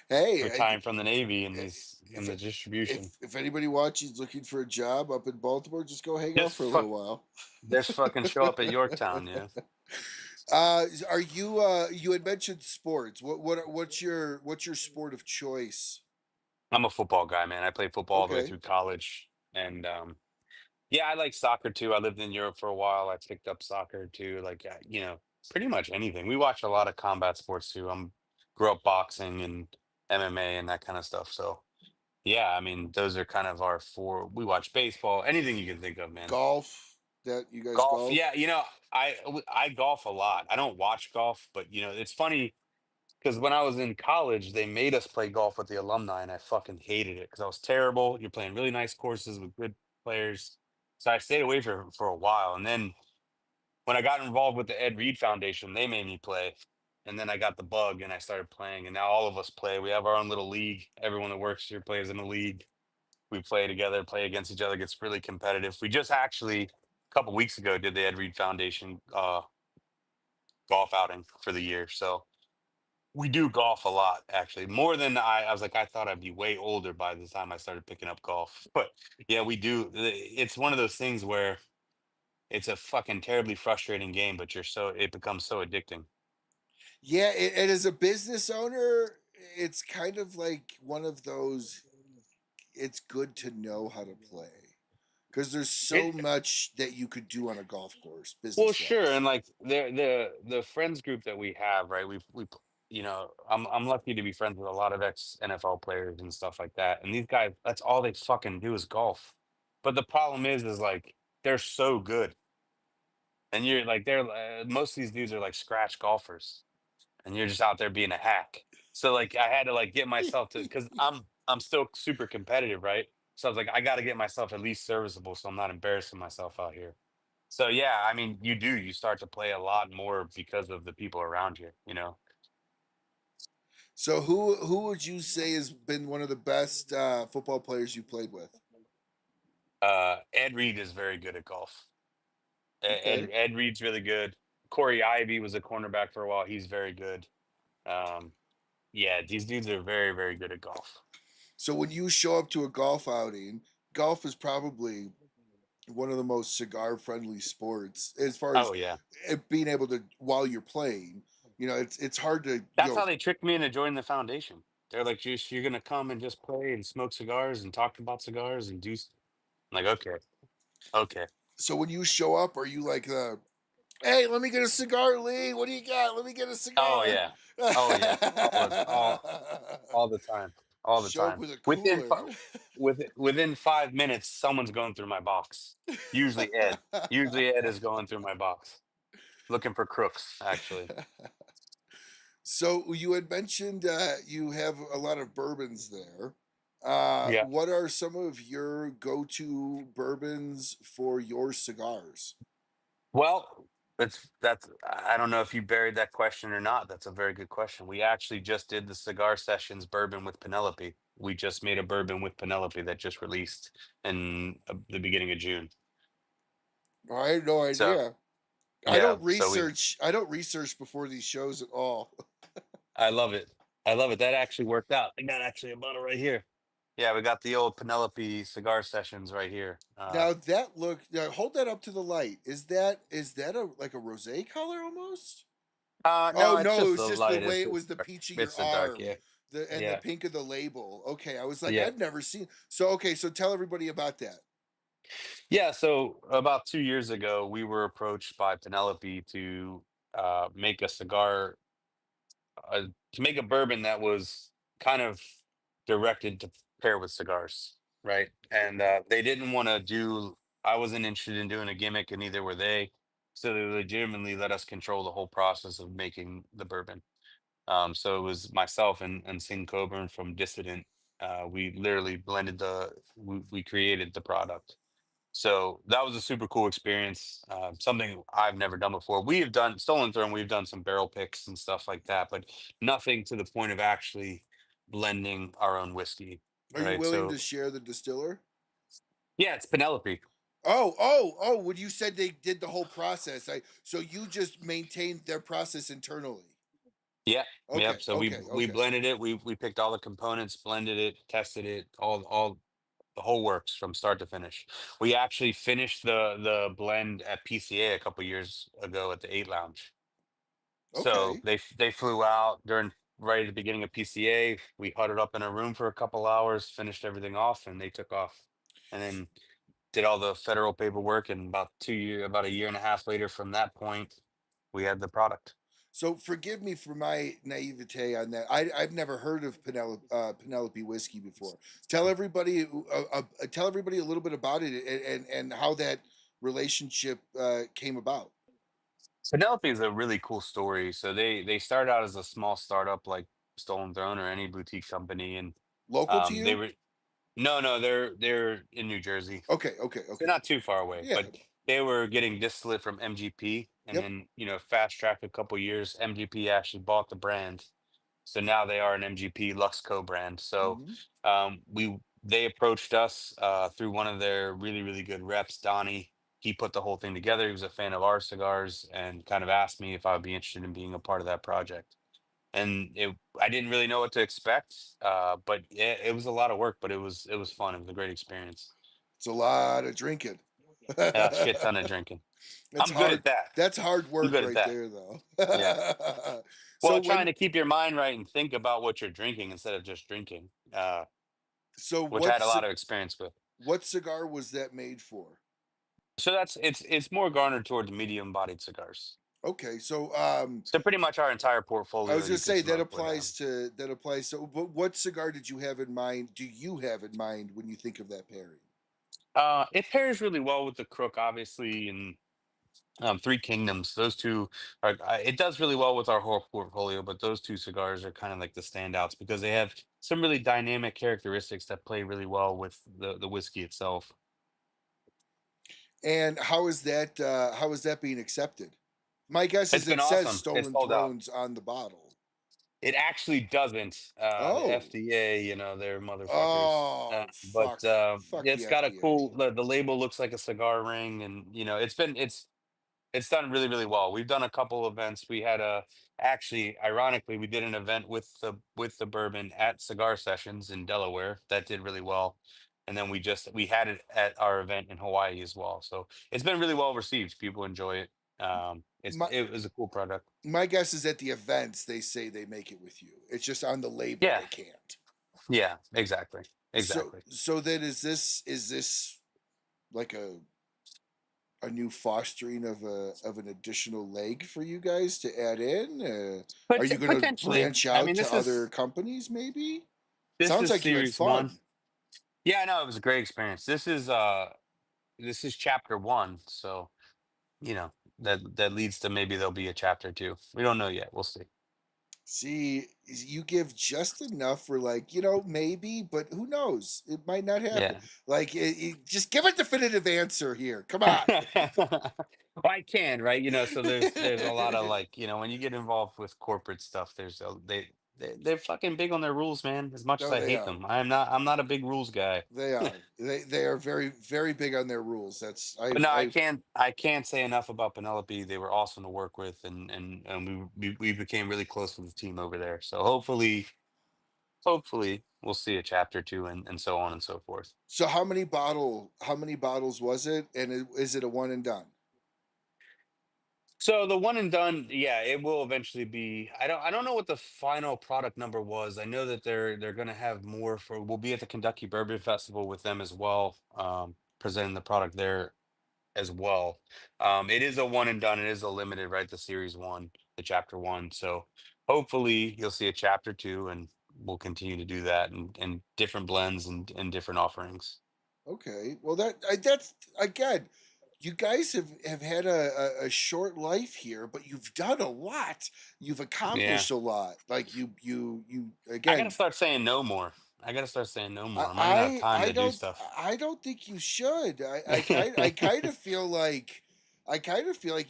Hey, retiring from the Navy, and I- he's in if the distribution. if anybody watching is looking for a job up in Baltimore, just go hang out Just for a fuck, little while. just fucking show up at Yorktown, yeah. Are you you had mentioned sports. What's your sport of choice? I'm a football guy, man. I played football all the way Okay. through college. And yeah, I like soccer too. I lived in Europe for a while. I picked up soccer too. Like, pretty much anything. We watch a lot of combat sports too. Grew up boxing and MMA and that kind of stuff. So yeah, I mean, those are kind of our four. We watch baseball, anything you can think of, man. Golf. That you guys Golf, golf? yeah, I golf a lot. I don't watch golf, but it's funny because when I was in college, they made us play golf with the alumni, and I fucking hated it because I was terrible. You're playing really nice courses with good players, so I stayed away for a while. And then when I got involved with the Ed Reed Foundation, they made me play, and then I got the bug and I started playing. And now all of us play. We have our own little league. Everyone that works here plays in a league. We play together, play against each other. It gets really competitive. We just actually a couple weeks ago did the Ed Reed Foundation golf outing for the year. So We do golf a lot, actually, more than I was like, I thought I'd be way older by the time I started picking up golf. But yeah, we do. It's one of those things where it's a fucking terribly frustrating game, but it becomes so addicting. Yeah, and as a business owner, it's kind of like one of those. It's good to know how to play because there's so It much that you could do on a golf course, Well, business sure, wise. and like the friends group that we have, right? I'm lucky to be friends with a lot of ex NFL players and stuff like that. And these guys, that's all they fucking do is golf. But the problem is like they're so good, and you're like most of these dudes are like scratch golfers, and you're just out there being a hack. So like I had to like get myself to because I'm still super competitive, right? So I was like, I got to get myself at least serviceable, so I'm not embarrassing myself out here. So yeah, I mean, you start to play a lot more because of the people around you, you know. So who would you say has been one of the best football players you played with? Ed Reed is very good at golf. Okay. Ed Reed's really good. Corey Ivy was a cornerback for a while. He's very good. Um, yeah, these dudes are very, very good at golf. So when you show up to a golf outing, golf is probably one of the most cigar friendly sports as far as Oh yeah. it being able to while you're playing. You know, it's hard to That's how they tricked me into joining the foundation. They're like, just you're gonna come and just play and smoke cigars and talk about cigars and I'm like, okay, okay. so when you show up, are you like hey, let me get a cigar, Lee. What do you got? Let me get a Oh cigar. yeah. Oh yeah. All the time. All the Show up time. with a Within cooler. within 5 minutes, someone's going through my box. Usually Ed. Usually Ed is going through my box, looking for crooks, actually. So you had mentioned you have a lot of bourbons there. Yeah. What are some of your go-to bourbons for your cigars? Well, that's I don't know if you buried that question or not. That's a very good question. We actually just did the cigar sessions bourbon with Penelope. We just made a bourbon with Penelope that just released in the beginning of June. I had no So idea. yeah, so we I don't research before these shows at all. I love it. I love it. That actually worked out. I got actually a bottle right here. Yeah, we got the old Penelope cigar sessions right here. Now now hold that up to the light. Is that a like a rosé color almost? Oh No, it's no, it just was the just the light. way it It's was the dark. peach of your It's the dark. arm, Yeah, the yeah, pink of the label. Okay, I was like, yeah, I've never seen. So okay, so tell everybody about that. yeah. So about 2 years ago, we were approached by Penelope to make a cigar, to make a bourbon that was kind of directed to pair with cigars, right? And they didn't want to do. I wasn't interested in doing a gimmick, and neither were they. So they legitimately let us control the whole process of making the bourbon. So it was myself and Sing Coburn from Dissident. We literally we created the product. So that was a super cool experience. Something I've never done before. We have done Stolen Throne, we've done some barrel picks and stuff like that, but nothing to the point of actually blending our own whiskey. Are you Right. willing So to share the distiller? yeah, it's Penelope. Oh! When you said they did the whole process, I so you just maintained their process internally. Yeah. Okay, Yep. So okay, we okay. blended it. We picked all the components, blended it, tested it, all the whole works from start to finish. We actually finished the blend at PCA a couple years ago at the 8 Lounge. So Okay. they flew out during right at the beginning of PCA. We huddled up in a room for a couple hours, finished everything off, and they took off. And then did all the federal paperwork. And about a year and a half later from that point, we had the product. So forgive me for my naivete on that. I've never heard of Penelope whiskey before. Tell everybody a little bit about it and how that relationship came about. Penelope is a really cool story. So they started out as a small startup like Stolen Throne or any boutique company, and Local to they you? were no, they're in New Jersey. Okay, okay, They're okay. not too far away, Yeah. but they were getting distillate from MGP, and Yep. then fast track a couple years. MGP actually bought the brand, so now they are an MGP Luxco brand. So Hmm. we they approached us through one of their really good reps, Donnie. He put the whole thing together. He was a fan of our cigars and kind of asked me if I would be interested in being a part of that project. and I didn't really know what to expect. But yeah, it was a lot of work, but it was fun. It was a great experience. It's a lot of drinking. Shit ton of drinking. That's I'm good at hard. that. That's hard I'm work good at right that. there, though. Yeah. So Well, trying when, to keep your mind right and think about what you're drinking instead of just drinking, so which I had a lot of experience with. what cigar was that made for? So it's more garnered towards medium bodied cigars. Okay, so So pretty much our entire I portfolio was gonna you could say that smoke with applies them. to that applies. So, but what cigar did you have in mind? Do you have in mind when you think of that pairing? It pairs really well with the Crook, obviously, and Three Kingdoms. Those two are. It does really well with our whole portfolio, but those two cigars are kind of like the standouts because they have some really dynamic characteristics that play really well with the whiskey itself. And how is that? How is that being accepted? My guess It's is been it says awesome. It's Stolen sold out. Thrones on the bottle. It actually doesn't. The Oh, FDA, they're motherfuckers. oh, But fuck the it's got a FDA. cool. The label looks like a cigar ring, and it's done really really well. We've done a couple events. We had a actually, ironically, we did an event with the bourbon at Cigar Sessions in Delaware that did really well, and then we had it at our event in Hawaii as well. So it's been really well received. People enjoy it. My It was a cool product. my guess is at the events they say they make it with you. It's just on the label Yeah, they can't. yeah, exactly, So exactly. so then is this like a new fostering of an additional leg for you guys to add in? Are you going to Potentially. branch I out mean, to other companies? Maybe. this Sounds is like you had series one. fun. Yeah, no, it was a great experience. This is chapter one, so that leads to maybe there'll be a chapter two. We don't know yet. We'll see. See, you give just enough for like maybe, but who knows? It might not happen. Yeah. Like, just give a definitive answer here. Come on. Well, I can, right? So there's a lot of, like, when you get involved with corporate stuff, they're fucking big on their rules, man. As much as No, I they hate are. them, I'm not a big rules guy. They are. They are very very big on their rules. That's But no, I I can't say enough about Penelope. They were awesome to work with, and we became really close with the team over there. So hopefully we'll see a chapter two, and so on and so forth. So how many bottles was it? And is it a one and done? So the one and done, yeah, it will eventually be. I don't know what the final product number was. I know that they're gonna have more for. We'll be at the Kentucky Bourbon Festival with them as well, presenting the product there as well. It is a one and done. It is a limited, right? The series one, the chapter one. So hopefully you'll see a chapter two, and we'll continue to do that, and different blends and different offerings. Okay. Well, that's again, you guys have had a short life here, but you've done a lot. You've Yeah, accomplished a lot. Like you I gotta again. start saying no more. I gotta start saying no I more. I'm running out of I time I to do don't stuff. I don't think you should. I kind of feel like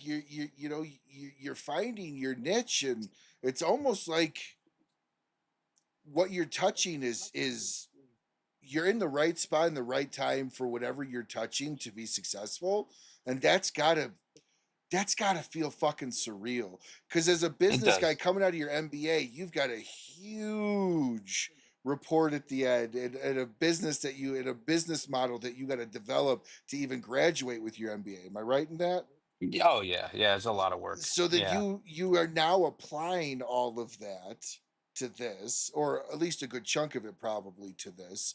you're finding your niche, and it's almost like what you're touching is you're in the right spot in the right time for whatever you're touching to be successful, and that's gotta feel fucking surreal. Because as a It business guy does. coming out of your MBA, you've got a huge report at the end, and a business and a business model that you got to develop to even graduate with your MBA. Am I right in that? Oh yeah, yeah. It's a lot of work. So that Yeah. you are now applying all of that to this, or at least a good chunk of it probably to this.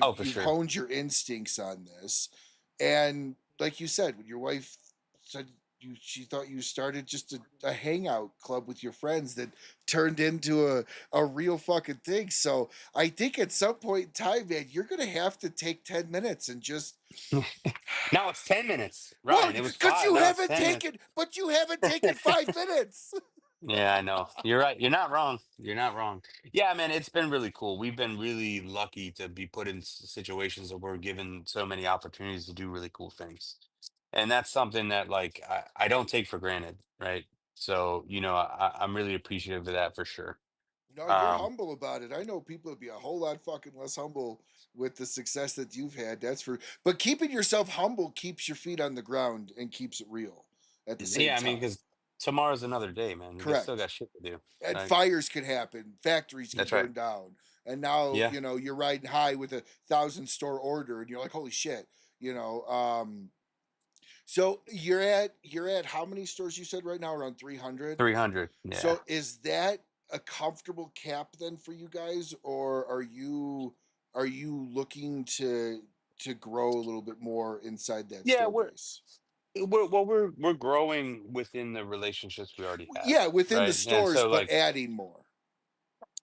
Oh, for You've sure. honed your instincts on this, and like you said, when your wife said she thought you started just a hangout club with your friends that turned into a real fucking thing. So I think at some point in time, man, you're gonna have to take 10 minutes and just Now it's 10 minutes, well, Ryan. It was because five. Now it's 10 minutes. you haven't taken 5 minutes. Yeah, I know. You're right. You're not wrong. You're not wrong. Yeah, man, it's been really cool. We've been really lucky to be put in situations that we're given so many opportunities to do really cool things. And that's something that, like, I don't take for granted, right? So, I'm really appreciative of that for sure. No, you're Um, humble about it. I know people would be a whole lot fucking less humble with the success that you've had. But keeping yourself humble keeps your feet on the ground and keeps it real at the same yeah, I mean, time. because tomorrow's another day, man. You still Correct. got shit to do, And right? fires can happen, factories get That's right. burned down, and now, Yeah. you're riding high with a 1,000 store order, and you're like, "Holy shit," so you're at how many stores you said right now? Around 300? 300. Yeah. So is that a comfortable cap then for you guys, or are you looking to grow a little bit more inside that Yeah, store we're base? we're well, we're growing within the relationships we already have, Yeah, within the right? And stores, so but like, adding more.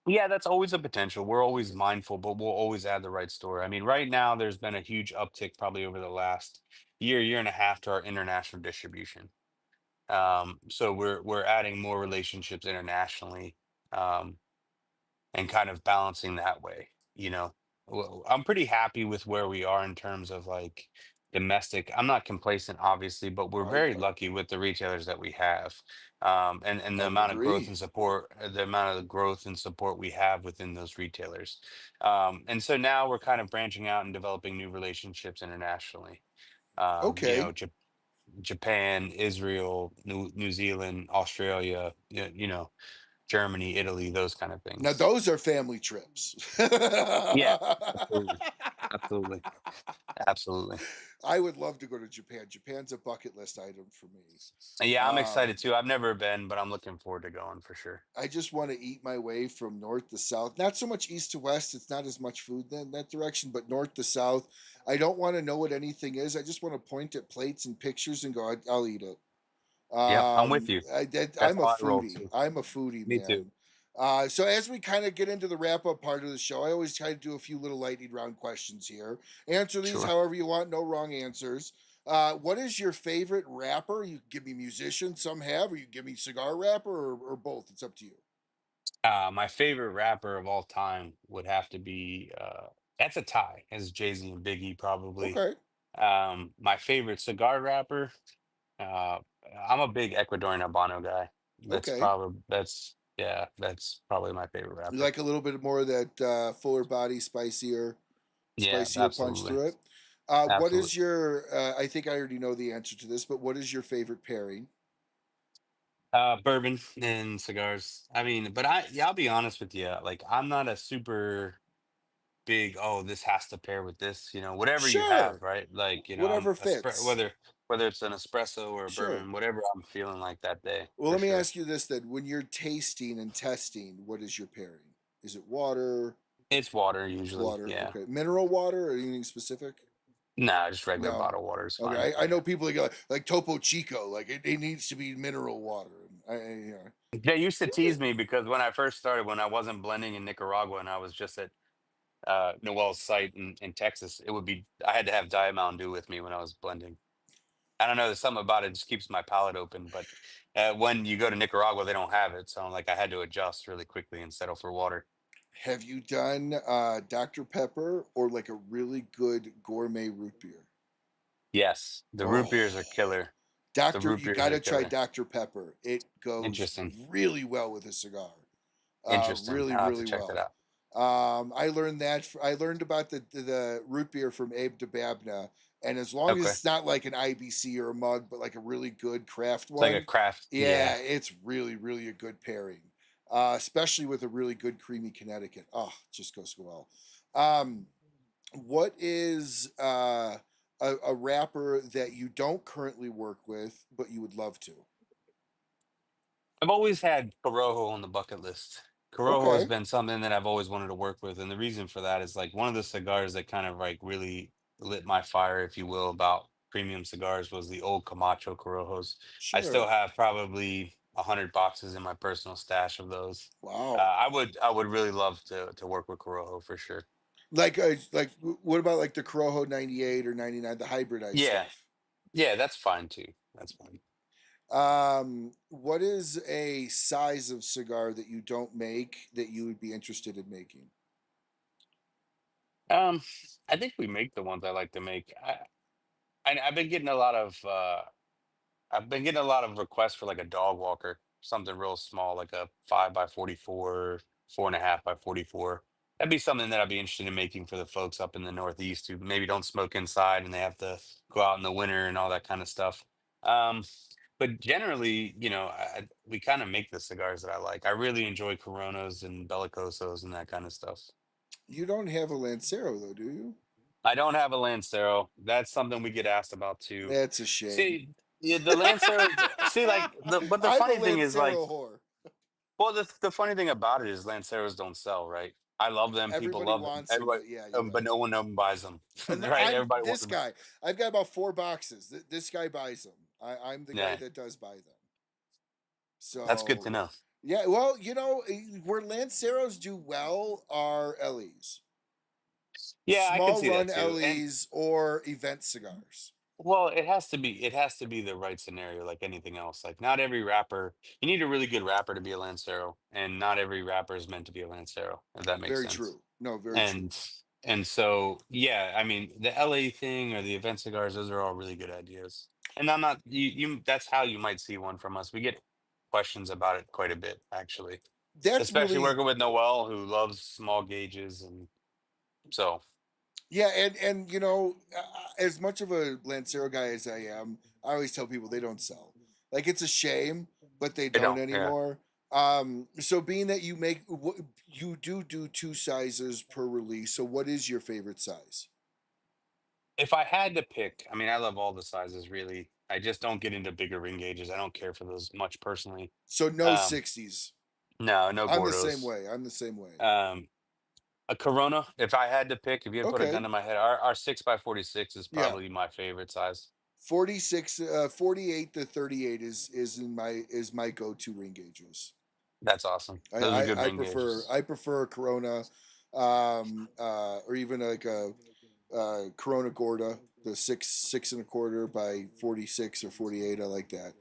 yeah, that's always a potential. We're always mindful, but we'll always add the right store. I mean, right now there's been a huge uptick probably over the last year and a half to our international distribution. So we're adding more relationships internationally. Um, and kind of balancing that way, you know. I'm pretty happy with where we are in terms of like domestic. I'm not complacent, obviously, but we're I very lucky with the retailers that we have, and I the would amount of growth agree. and support, the amount of growth and support we have within those retailers. And so now we're kind of branching out and developing new relationships internationally. You know, Okay. Japan, Israel, New Zealand, Australia, you know, Germany, Italy, those kind of Now things. those are family trips. Yeah, absolutely. Absolutely. Absolutely. I would love to go to Japan. Japan's a bucket list item for me. Yeah, I'm excited Um, too. I've never been, but I'm looking forward to going for sure. I just want to eat my way from north to south. Not so much east to west. It's not as much food in that direction, but north to south. I don't want to know what anything is. I just want to point at plates and pictures and go, I'll eat it. Yeah, I'm with you. That's I'm a how I roll foodie. too. I'm a foodie, Me too. man. So as we kind of get into the wrap up part of the show, I always try to do a few little lightning round questions here. Answer these Sure. however you want, no wrong answers. What is your favorite rapper? You can give me musician, some have, or you can give me cigar rapper, or both. It's up to you. My favorite rapper of all time would have to be that's a tie, as Jay-Z and Biggie probably. Okay, My favorite cigar rapper, uh, I'm a big Ecuadorian Habano guy. okay. That's probably my favorite You rapper. like a little bit more of that fuller body, Yeah, spicier punch absolutely. through it. What is Absolutely. your? I think I already know the answer to this, but what is your favorite pairing? Bourbon and cigars. I mean, but yeah, I'll be honest with you. Like, I'm not a super big, oh, this has to pair with this, whatever you have, Sure, right? Like, I'm whatever fits. whether it's an espresso or a Sure. bourbon, whatever I'm feeling like that day, Well, for let me sure. ask you this then: when you're tasting and testing, what is your pairing? Is it water? It's water It's usually. water. Yeah. Okay, mineral water or anything specific? Nah, just regular No. bottled water is fine. Okay, I Yeah. know people that go like Topo Chico, like it needs to be mineral water. And They used to tease me because when I first started, when I wasn't blending in Nicaragua and I was just at Noel's site in Texas, I had to have Diet Mountain Dew with me when I was blending. I don't know. There's something about it just keeps my palate open. But when you go to Nicaragua, they don't have it, so like I had to adjust really quickly and settle for water. have you done Dr. Pepper or like a really good gourmet root beer? Yes, the root Oh, beers are killer. The Doctor, root you beers are gotta try killer. Dr. Pepper. It goes Interesting. really well with a cigar. Interesting. Really, I'll have to really check that well. out. I learned about the root beer from Abe Dababna, and as long as Okay, it's not like an IBC or a mug, but like a really good craft it's like a one, craft. yeah, Yeah. it's really, really a good pairing. Especially with a really good creamy Connecticut. Oh, it just goes so well. Um, what is a rapper that you don't currently work with, but you would love to? I've always had Corojo on the bucket list. Corojo has Okay, been something that I've always wanted to work with, and the reason for that is like one of the cigars that kind of like really lit my fire, if you will, about premium cigars was the old Camacho Corojos. I still sure. have probably 100 boxes in my personal stash of those. Wow. I would really love to work with Corojo for sure. What about like the Corojo 98 or 99, the hybridized Yeah, stuff? yeah, that's fine too. That's fine. What is a size of cigar that you don't make that you would be interested in making? Um, I think we make the ones I like to make. I've been getting a lot of requests for like a dog walker, something real small, like a 5 by 44, 4.5 by 44. That'd be something that I'd be interested in making for the folks up in the Northeast who maybe don't smoke inside and they have to go out in the winter and all that kind of stuff. Um, but generally, we kind of make the cigars that I like. I really enjoy Coronas and Bellicosos and that kind of stuff. You don't have a Lancero though, do you? I don't have a Lancero. That's something we get asked about too. That's a shame. See, yeah, the Lanceros. See, like but the I'm a funny thing is like, Lancero whore. well, the funny thing about it is Lanceros don't sell, right? I love them. People Everybody love them. wants them, Everybody, but yeah, you're but right. no one buys them, And right? I'm Everybody wants this them. guy. I've got about 4 boxes. This guy buys them. I'm the guy Yeah, that does buy them. that's good to So know. yeah, well, where Lanceros do well are LEs, Yeah, I can small see that run too. And LEs or event cigars. well, it has to be the right scenario, like anything else. Like not every rapper, you need a really good rapper to be a Lancero, and not every rapper is meant to be a Lancero, if that makes Very sense. true. No, very true. And and so yeah, I mean the LA thing or the event cigars, those are all really good ideas. And I'm not you that's how you might see one from us. We get questions about it quite a bit, actually. That's Especially really working with Noel, who loves small gauges, and so yeah, and as much of a Lancero guy as I am, I always tell people they don't sell. Like it's a shame, but they I don't don't, yeah. anymore. So being that you do two sizes per release, so what is your favorite size? If I had to pick, I mean, I love all the sizes really. I just don't get into bigger ring gauges. I don't care for those much personally. So no Um, 60s. no, no I'm the same Gordos. way. I'm the same way. Um, a Corona, if I had to pick, if you had to put a gun Okay. to my head, our 6x46 is Yeah. probably my favorite size. 46 48 to 38 is my go-to ring gauges. That's awesome. I, Those are good I, I ring prefer gauges. I prefer a Corona, or even like a Corona Gorda, the six and a quarter by 46 or 48. I like that.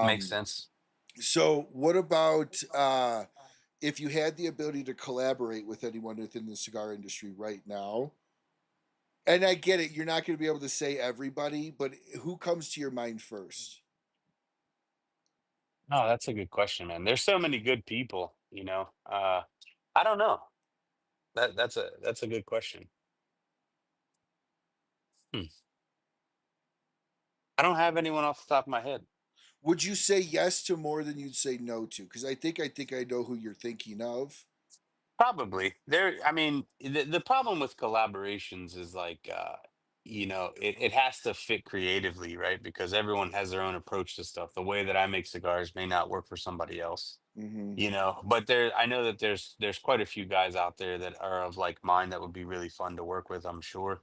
Makes Um, sense. so what about if you had the ability to collaborate with anyone within the cigar industry right now? And I get it, you're not going to be able to say everybody, but who comes to your mind first? Oh, that's a good question, man. There's so many good people. I don't know. That's a good question. Hmm. I don't have anyone off the top of my head. Would you say yes to more than you'd say no to? Because I think I know who you're thinking of. Probably. I mean, the problem with collaborations is like it has to fit creatively, right? Because everyone has their own approach to stuff. The way that I make cigars may not work for somebody else. Hmm. But I know that there's quite a few guys out there that are of like mind that would be really fun to work with, I'm sure.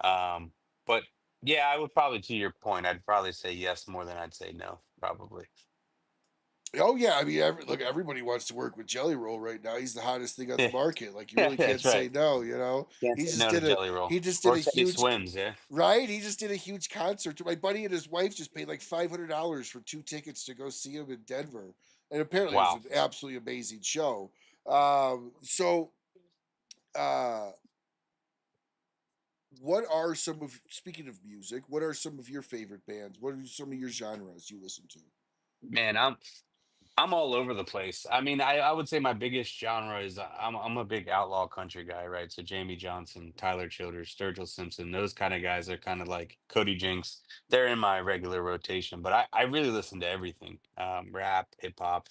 Um, but yeah, I would probably, to your point, I'd probably say yes more than I'd say no, probably. Oh yeah, I mean, look, everybody wants to work with Jelly Roll right now. He's the hottest thing on the Yeah, market. Like you yeah, really can't that's say right. no. You know, Can't he say just no to did a Jelly Roll he just did or a Teddy huge Swims. Yeah. right. He just did a huge concert. My buddy and his wife just paid like $500 for 2 tickets to go see him in Denver, and apparently it was Wow. an absolutely amazing show. So uh, what are some of speaking of music? What are some of your favorite bands? What are some of your genres you listen to? Man, I'm all over the place. I mean, I would say my biggest genre is I'm a big outlaw country guy, right? So Jamie Johnson, Tyler Childers, Sturgill Simpson, those kind of guys are kind of like Cody Jinks. They're in my regular rotation, but I really listen to everything. Rap, hip hop,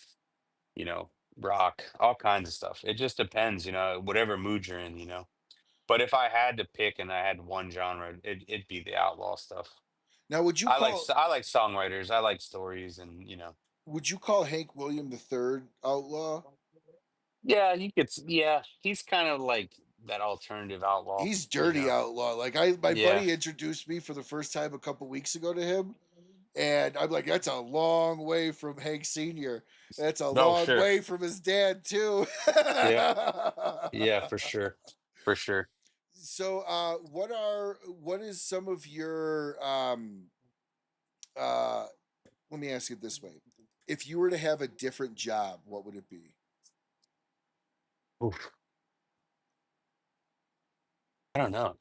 rock, all kinds of stuff. It just depends, whatever mood you're in. But if I had to pick and I had one genre, it'd be the outlaw stuff. Now, I like songwriters, I like stories, and. would you call Hank William the Third outlaw? Yeah, yeah, he's kind of like that alternative outlaw, He's you dirty know. outlaw. Like my Yeah. buddy introduced me for the first time a couple weeks ago to him, and I'm like, that's a long way from Hank Senior. That's a No, long sure. way from his dad too. Yeah. Yeah, for sure. For sure. So, what is some of your uh? Let me ask it this way: if you were to have a different job, what would it be? Oof. I don't know.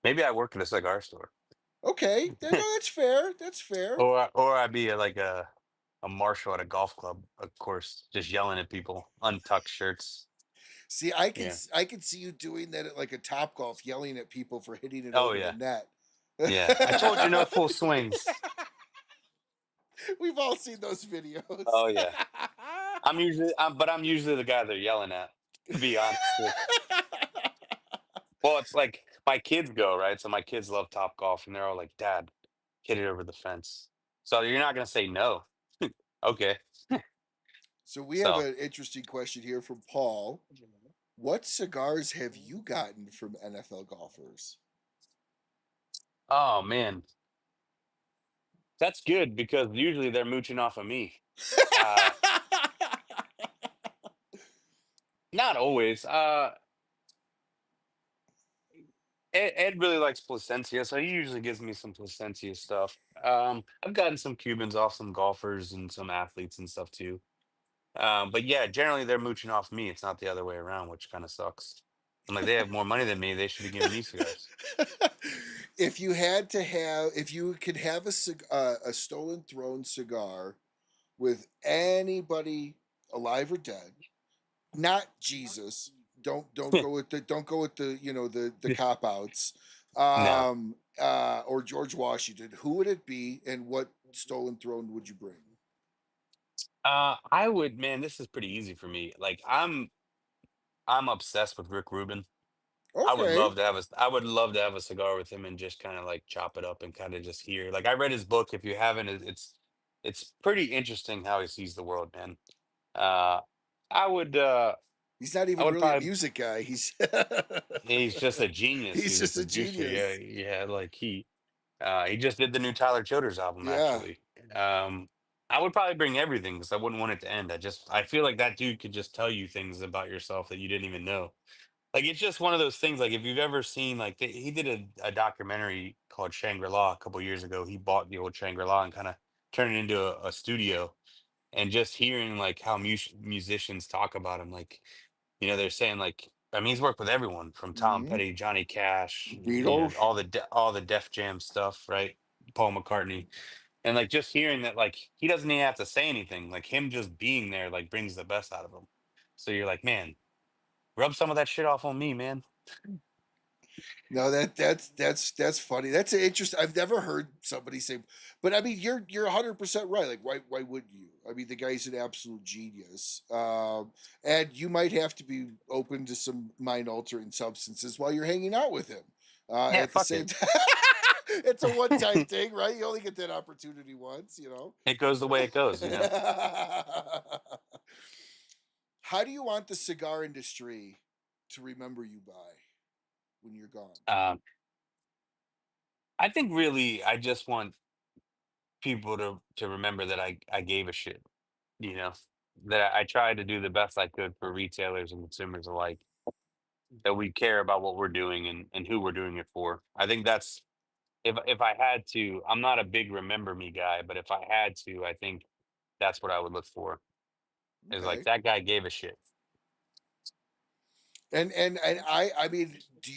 Maybe I work at a cigar store. Okay, no, that's fair. That's fair. Or I'd be like a marshal at a golf club, of course, just yelling at people, untucked shirts. See, Yeah. I can see you doing that at like a Top Golf, yelling at people for hitting it Oh over the yeah. net. Yeah. I told you no full swings. We've all seen those videos. Oh yeah. But I'm usually the guy they're yelling at, to be honest. Well, it's like my kids go, right? So my kids love Top Golf, and they're all like, "Dad, hit it over the fence." So you're not gonna say no. Okay. So we have So, an interesting question here from Paul. What cigars have you gotten from NFL golfers? oh man, that's good because usually they're mooching off of me. Uh, Not always. Ed really likes Placencia, so he usually gives me some Placencia stuff. I've gotten some Cubans off some golfers and some athletes and stuff too. But yeah, generally they're mooching off me. It's not the other way around, which kind of sucks. I'm like, they have more money than me. They should be giving me cigars. If you could have a stolen throne cigar with anybody alive or dead, not Jesus. Don't go with the the cop outs. No. Or George Washington. Who would it be, and what stolen throne would you bring? I would, man, this is pretty easy for me. Like I'm obsessed with Rick Rubin. Okay, I would love to have a cigar with him and just kind of like chop it up and kind of just hear. Like I read his book. If you haven't, it's pretty interesting how he sees the world, man. Uh I would he's not I even would really a probably music guy. He's he's just a genius. he's He's just just a a juicer. Yeah, genius. yeah, like he just did the new Tyler Childers album Yeah, actually. I would probably bring everything because I wouldn't want it to end. I feel like that dude could just tell you things about yourself that you didn't even know. Like it's just one of those things. Like if you've ever seen, like he did a documentary called Shangri La a couple years ago. He bought the old Shangri La and kind of turned it into a studio. And just hearing like how musicians talk about him, like they're saying like, I mean, he's worked with everyone from Tom hmm, Petty, Johnny Cash, Beatles. all the Def Jam stuff, right? Paul McCartney, and like just hearing that, like he doesn't even have to say anything. Like him just being there, like brings the best out of him. So you're like, man, rub some of that shit off on me, man. No, that's funny. That's an interest. I've never heard somebody say, but I mean, you're 100% right. Like, why would you? I mean, the guy's an absolute genius, and you might have to be open to some mind altering substances while you're hanging out with him. Yeah, At the fuck same it. time, it's a one time thing, right? You only get that opportunity once, you know. It goes the way it goes, How do you want the cigar industry to remember you by when you're gone? Um, I think really, I just want people to remember that I gave a shit. You know, that I tried to do the best I could for retailers and consumers alike. That we care about what we're doing and who we're doing it for. I think that's if I had to, I'm not a big remember me guy, but if I had to, I think that's what I would look for. Is like Okay. that guy gave a shit. And I mean, do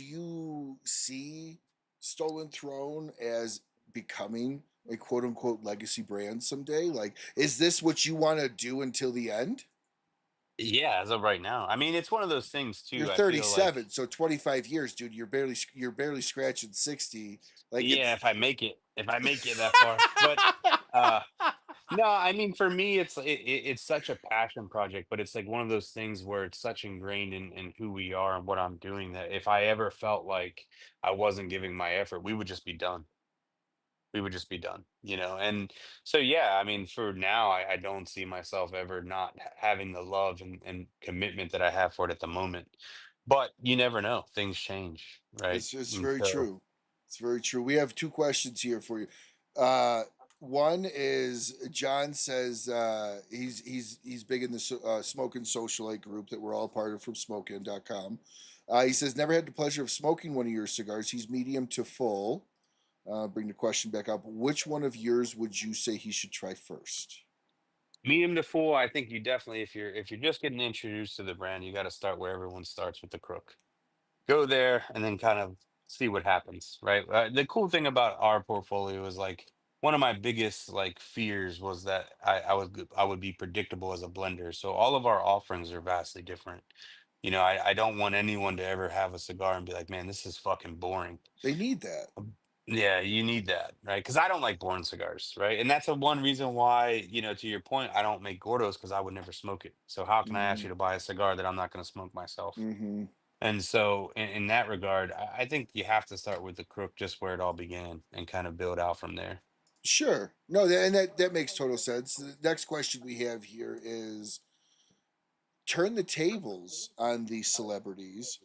you see Stolen Throne as becoming a quote unquote legacy brand someday? Like, is this what you want to do until the end? Yeah, as of right now. I mean, it's one of those things You're too. I feel 37, like, so 25 years, dude. You're barely scratching 60. Like yeah, it's if I make it that far, but uh no, I mean, for me, it's such a passion project, but it's like one of those things where it's such ingrained in who we are and what I'm doing that if I ever felt like I wasn't giving my effort, we would just be done. We would just be done, And so, yeah, I mean, for now, I don't see myself ever not having the love and commitment that I have for it at the moment. But you never know; things change, right? it's And very so, true. It's very true. We have two questions here for you. Uh, One is John says he's big in the smoking socialite group that we're all part of from smokein.com. He says never had the pleasure of smoking one of your cigars. He's medium to full. Bring the question back up. Which one of yours would you say he should try first? medium to full, I think you definitely, if you're just getting introduced to the brand, you got to start where everyone starts with the crook. Go there and then kind of see what happens, right? The cool thing about our portfolio is like one of my biggest like fears was that I would be predictable as a blender. So all of our offerings are vastly different. I don't want anyone to ever have a cigar and be like, man, this is fucking boring. They need that. Yeah, you need that, right? Because I don't like born cigars, right? And that's the one reason why, to your point, I don't make Gordos because I would never smoke it. So how can I ask Mm-hmm. you to buy a cigar that I'm not going to smoke myself? Mm-hmm. And so, in that regard, I think you have to start with the crook, just where it all began, and kind of build out from there. Sure. No, and that makes total sense. The next question we have here is turn the tables on these celebrities.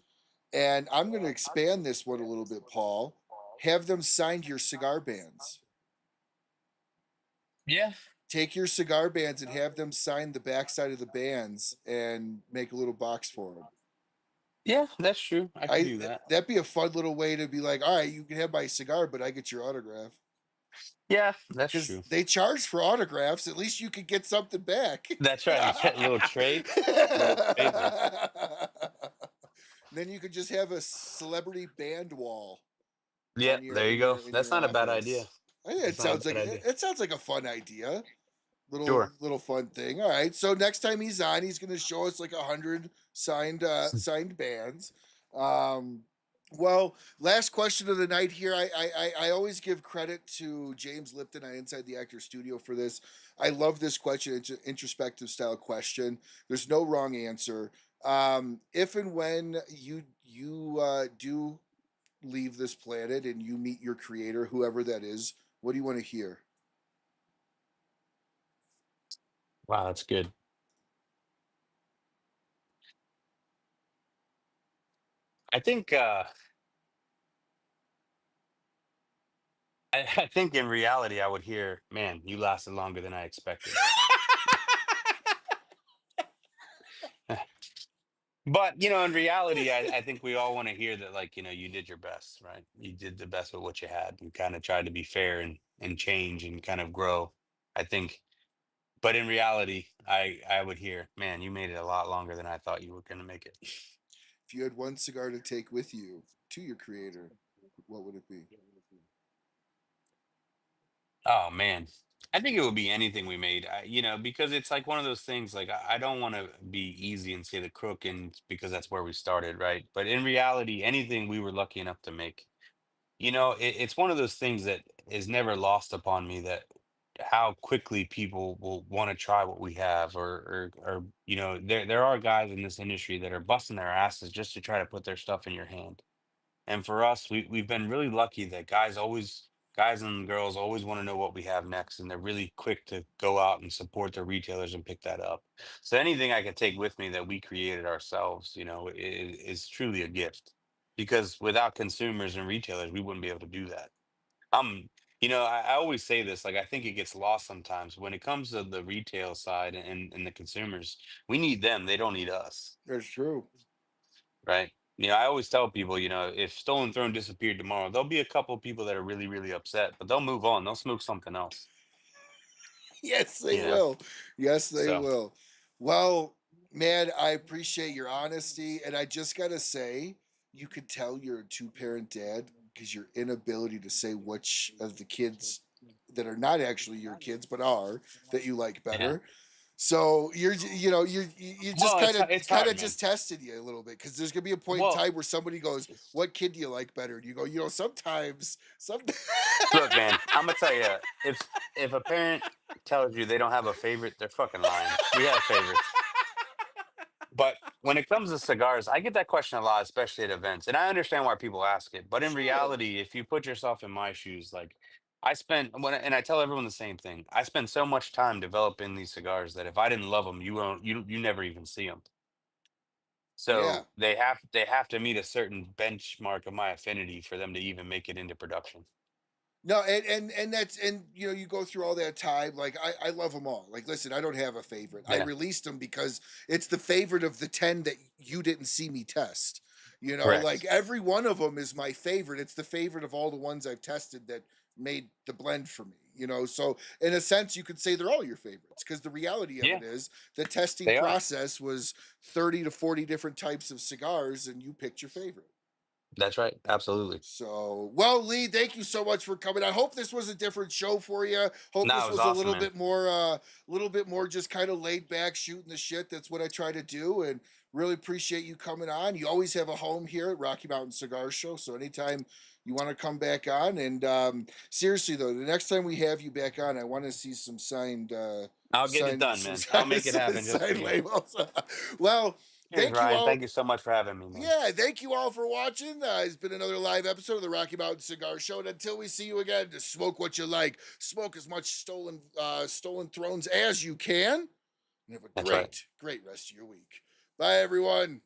And I'm going to expand this one a little bit, Paul. Have them sign your cigar bands. Yeah, Take your cigar bands and have them sign the backside of the bands and make a little box for them. yeah, that's true. I could I do that. That'd be a fun little way to be like, all right, you can have my cigar, but I get your autograph Yeah, that's because true. they charge for autographs. At least you could get something back. That's right. You get a little trade there. Then you could just have a celebrity band wall Yeah, there you go. in That's your not a bad idea. office. I think That's not a bad idea. it sounds like a fun idea. Sure. Little fun thing. All right. So next time he's on, he's going to show us like 100 signed bands. Um, well, last question of the night here. I always give credit to James Lipton on Inside the Actor Studio for this. I love this question. It's an introspective style question. There's no wrong answer. If and when you do leave this planet and you meet your creator, whoever that is, what do you want to hear? Wow, that's good. I think I think in reality I would hear, man, you lasted longer than I expected. But in reality, I think we all want to hear that, like, you did your best, right? You did the best with what you had. You kind of tried to be fair and change and kind of grow. I think, but in reality, I would hear, man, you made it a lot longer than I thought you were going to make it. If you had one cigar to take with you to your creator, what would it be? Oh man, I think it would be anything we made. Because it's like one of those things. Like I don't want to be easy and say the crook, and because that's where we started, right? But in reality, anything we were lucky enough to make. It's one of those things that is never lost upon me, that how quickly people will want to try what we have, or there are guys in this industry that are busting their asses just to try to put their stuff in your hand. And for us, we've been really lucky that guys and girls always want to know what we have next, and they're really quick to go out and support their retailers and pick that up. So anything I could take with me that we created ourselves, is truly a gift. Because without consumers and retailers, we wouldn't be able to do that. I always say this, like I think it gets lost sometimes when it comes to the retail side and the consumers. We need them; they don't need us. That's true. Right. I always tell people, if Stolen Throne disappeared tomorrow, there'll be a couple of people that are really, really upset, but they'll move on. They'll smoke something else. Yes, they You know. will. Yes, they So will. Well, man, I appreciate your honesty. And I just got to say, you could tell you're a two-parent dad because your inability to say which of the kids that are not actually your kids, but are, that you like yeah. better. So you just Well, it's kind hard, of man. just tested you a little bit because there's gonna be a point in Well, time where somebody goes, "What kid do you like better?" And you go, sometimes, some. look, man, I'm gonna tell you, if a parent tells you they don't have a favorite, they're fucking lying. We have favorites. But when it comes to cigars, I get that question a lot, especially at events. And I understand why people ask it. But in Sure. reality, if you put yourself in my shoes, like and I tell everyone the same thing. I spend so much time developing these cigars that if I didn't love them, you never even see them. Yeah. So they have to meet a certain benchmark of my affinity for them to even make it into production. No, and that's and you go through all that time. Like I love them all. Like listen, I don't have a favorite. I Yeah, released them because it's the favorite of the 10 that you didn't see me test. Like correct. every one of them is my favorite. It's the favorite of all the ones I've tested that made the blend for me. So in a sense, you could say they're all your favorites because the reality of Yeah, it is the testing they are. process was 30 to 40 different types of cigars, and you picked your favorite. That's right. Absolutely. So, well, Lee, thank you so much for coming. I hope this was a different show for you. Hope No, this it was was a awesome, man. little bit more just kind of laid back, shooting the shit. That's what I try to do, and really appreciate you coming on. You always have a home here at Rocky Mountain Cigar Show, so anytime you want to come back on, and seriously though, the next time we have you back on, I want to see some I'll get it done, man. I'll make it happen just for signed you. labels. Well, Cheers, thank you Ryan. all. Thank you so much for having me, man. Yeah, thank you all for watching. It's been another live episode of the Rocky Mountain Cigar Show. And until we see you again, just smoke what you like. Smoke as much stolen thrones as you can. And have a That's right. great rest of your week. Bye, everyone.